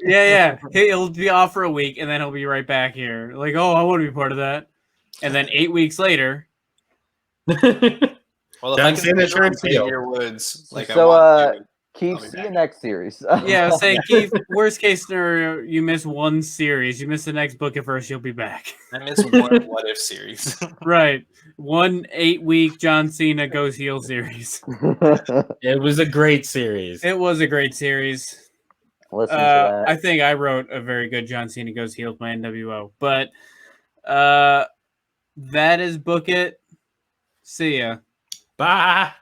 Yeah. He'll be off for a week, and then he'll be right back here. Like, oh, I want to be part of that. And then 8 weeks later, Well, if John I can Cena figure out turns heel. Xavier Woods, like I So, want to, Keith, I'll be see back. you next series. yeah, I was saying, Keith, worst case scenario, you miss one series. You miss the next Book It first, you'll be back. I miss one What If series. Right. 1 8-week John Cena goes heel series. It was a great series. It was a great series. Listen to that. I think I wrote a very good John Cena goes heel with my NWO. But that is Book It. See ya. Bye.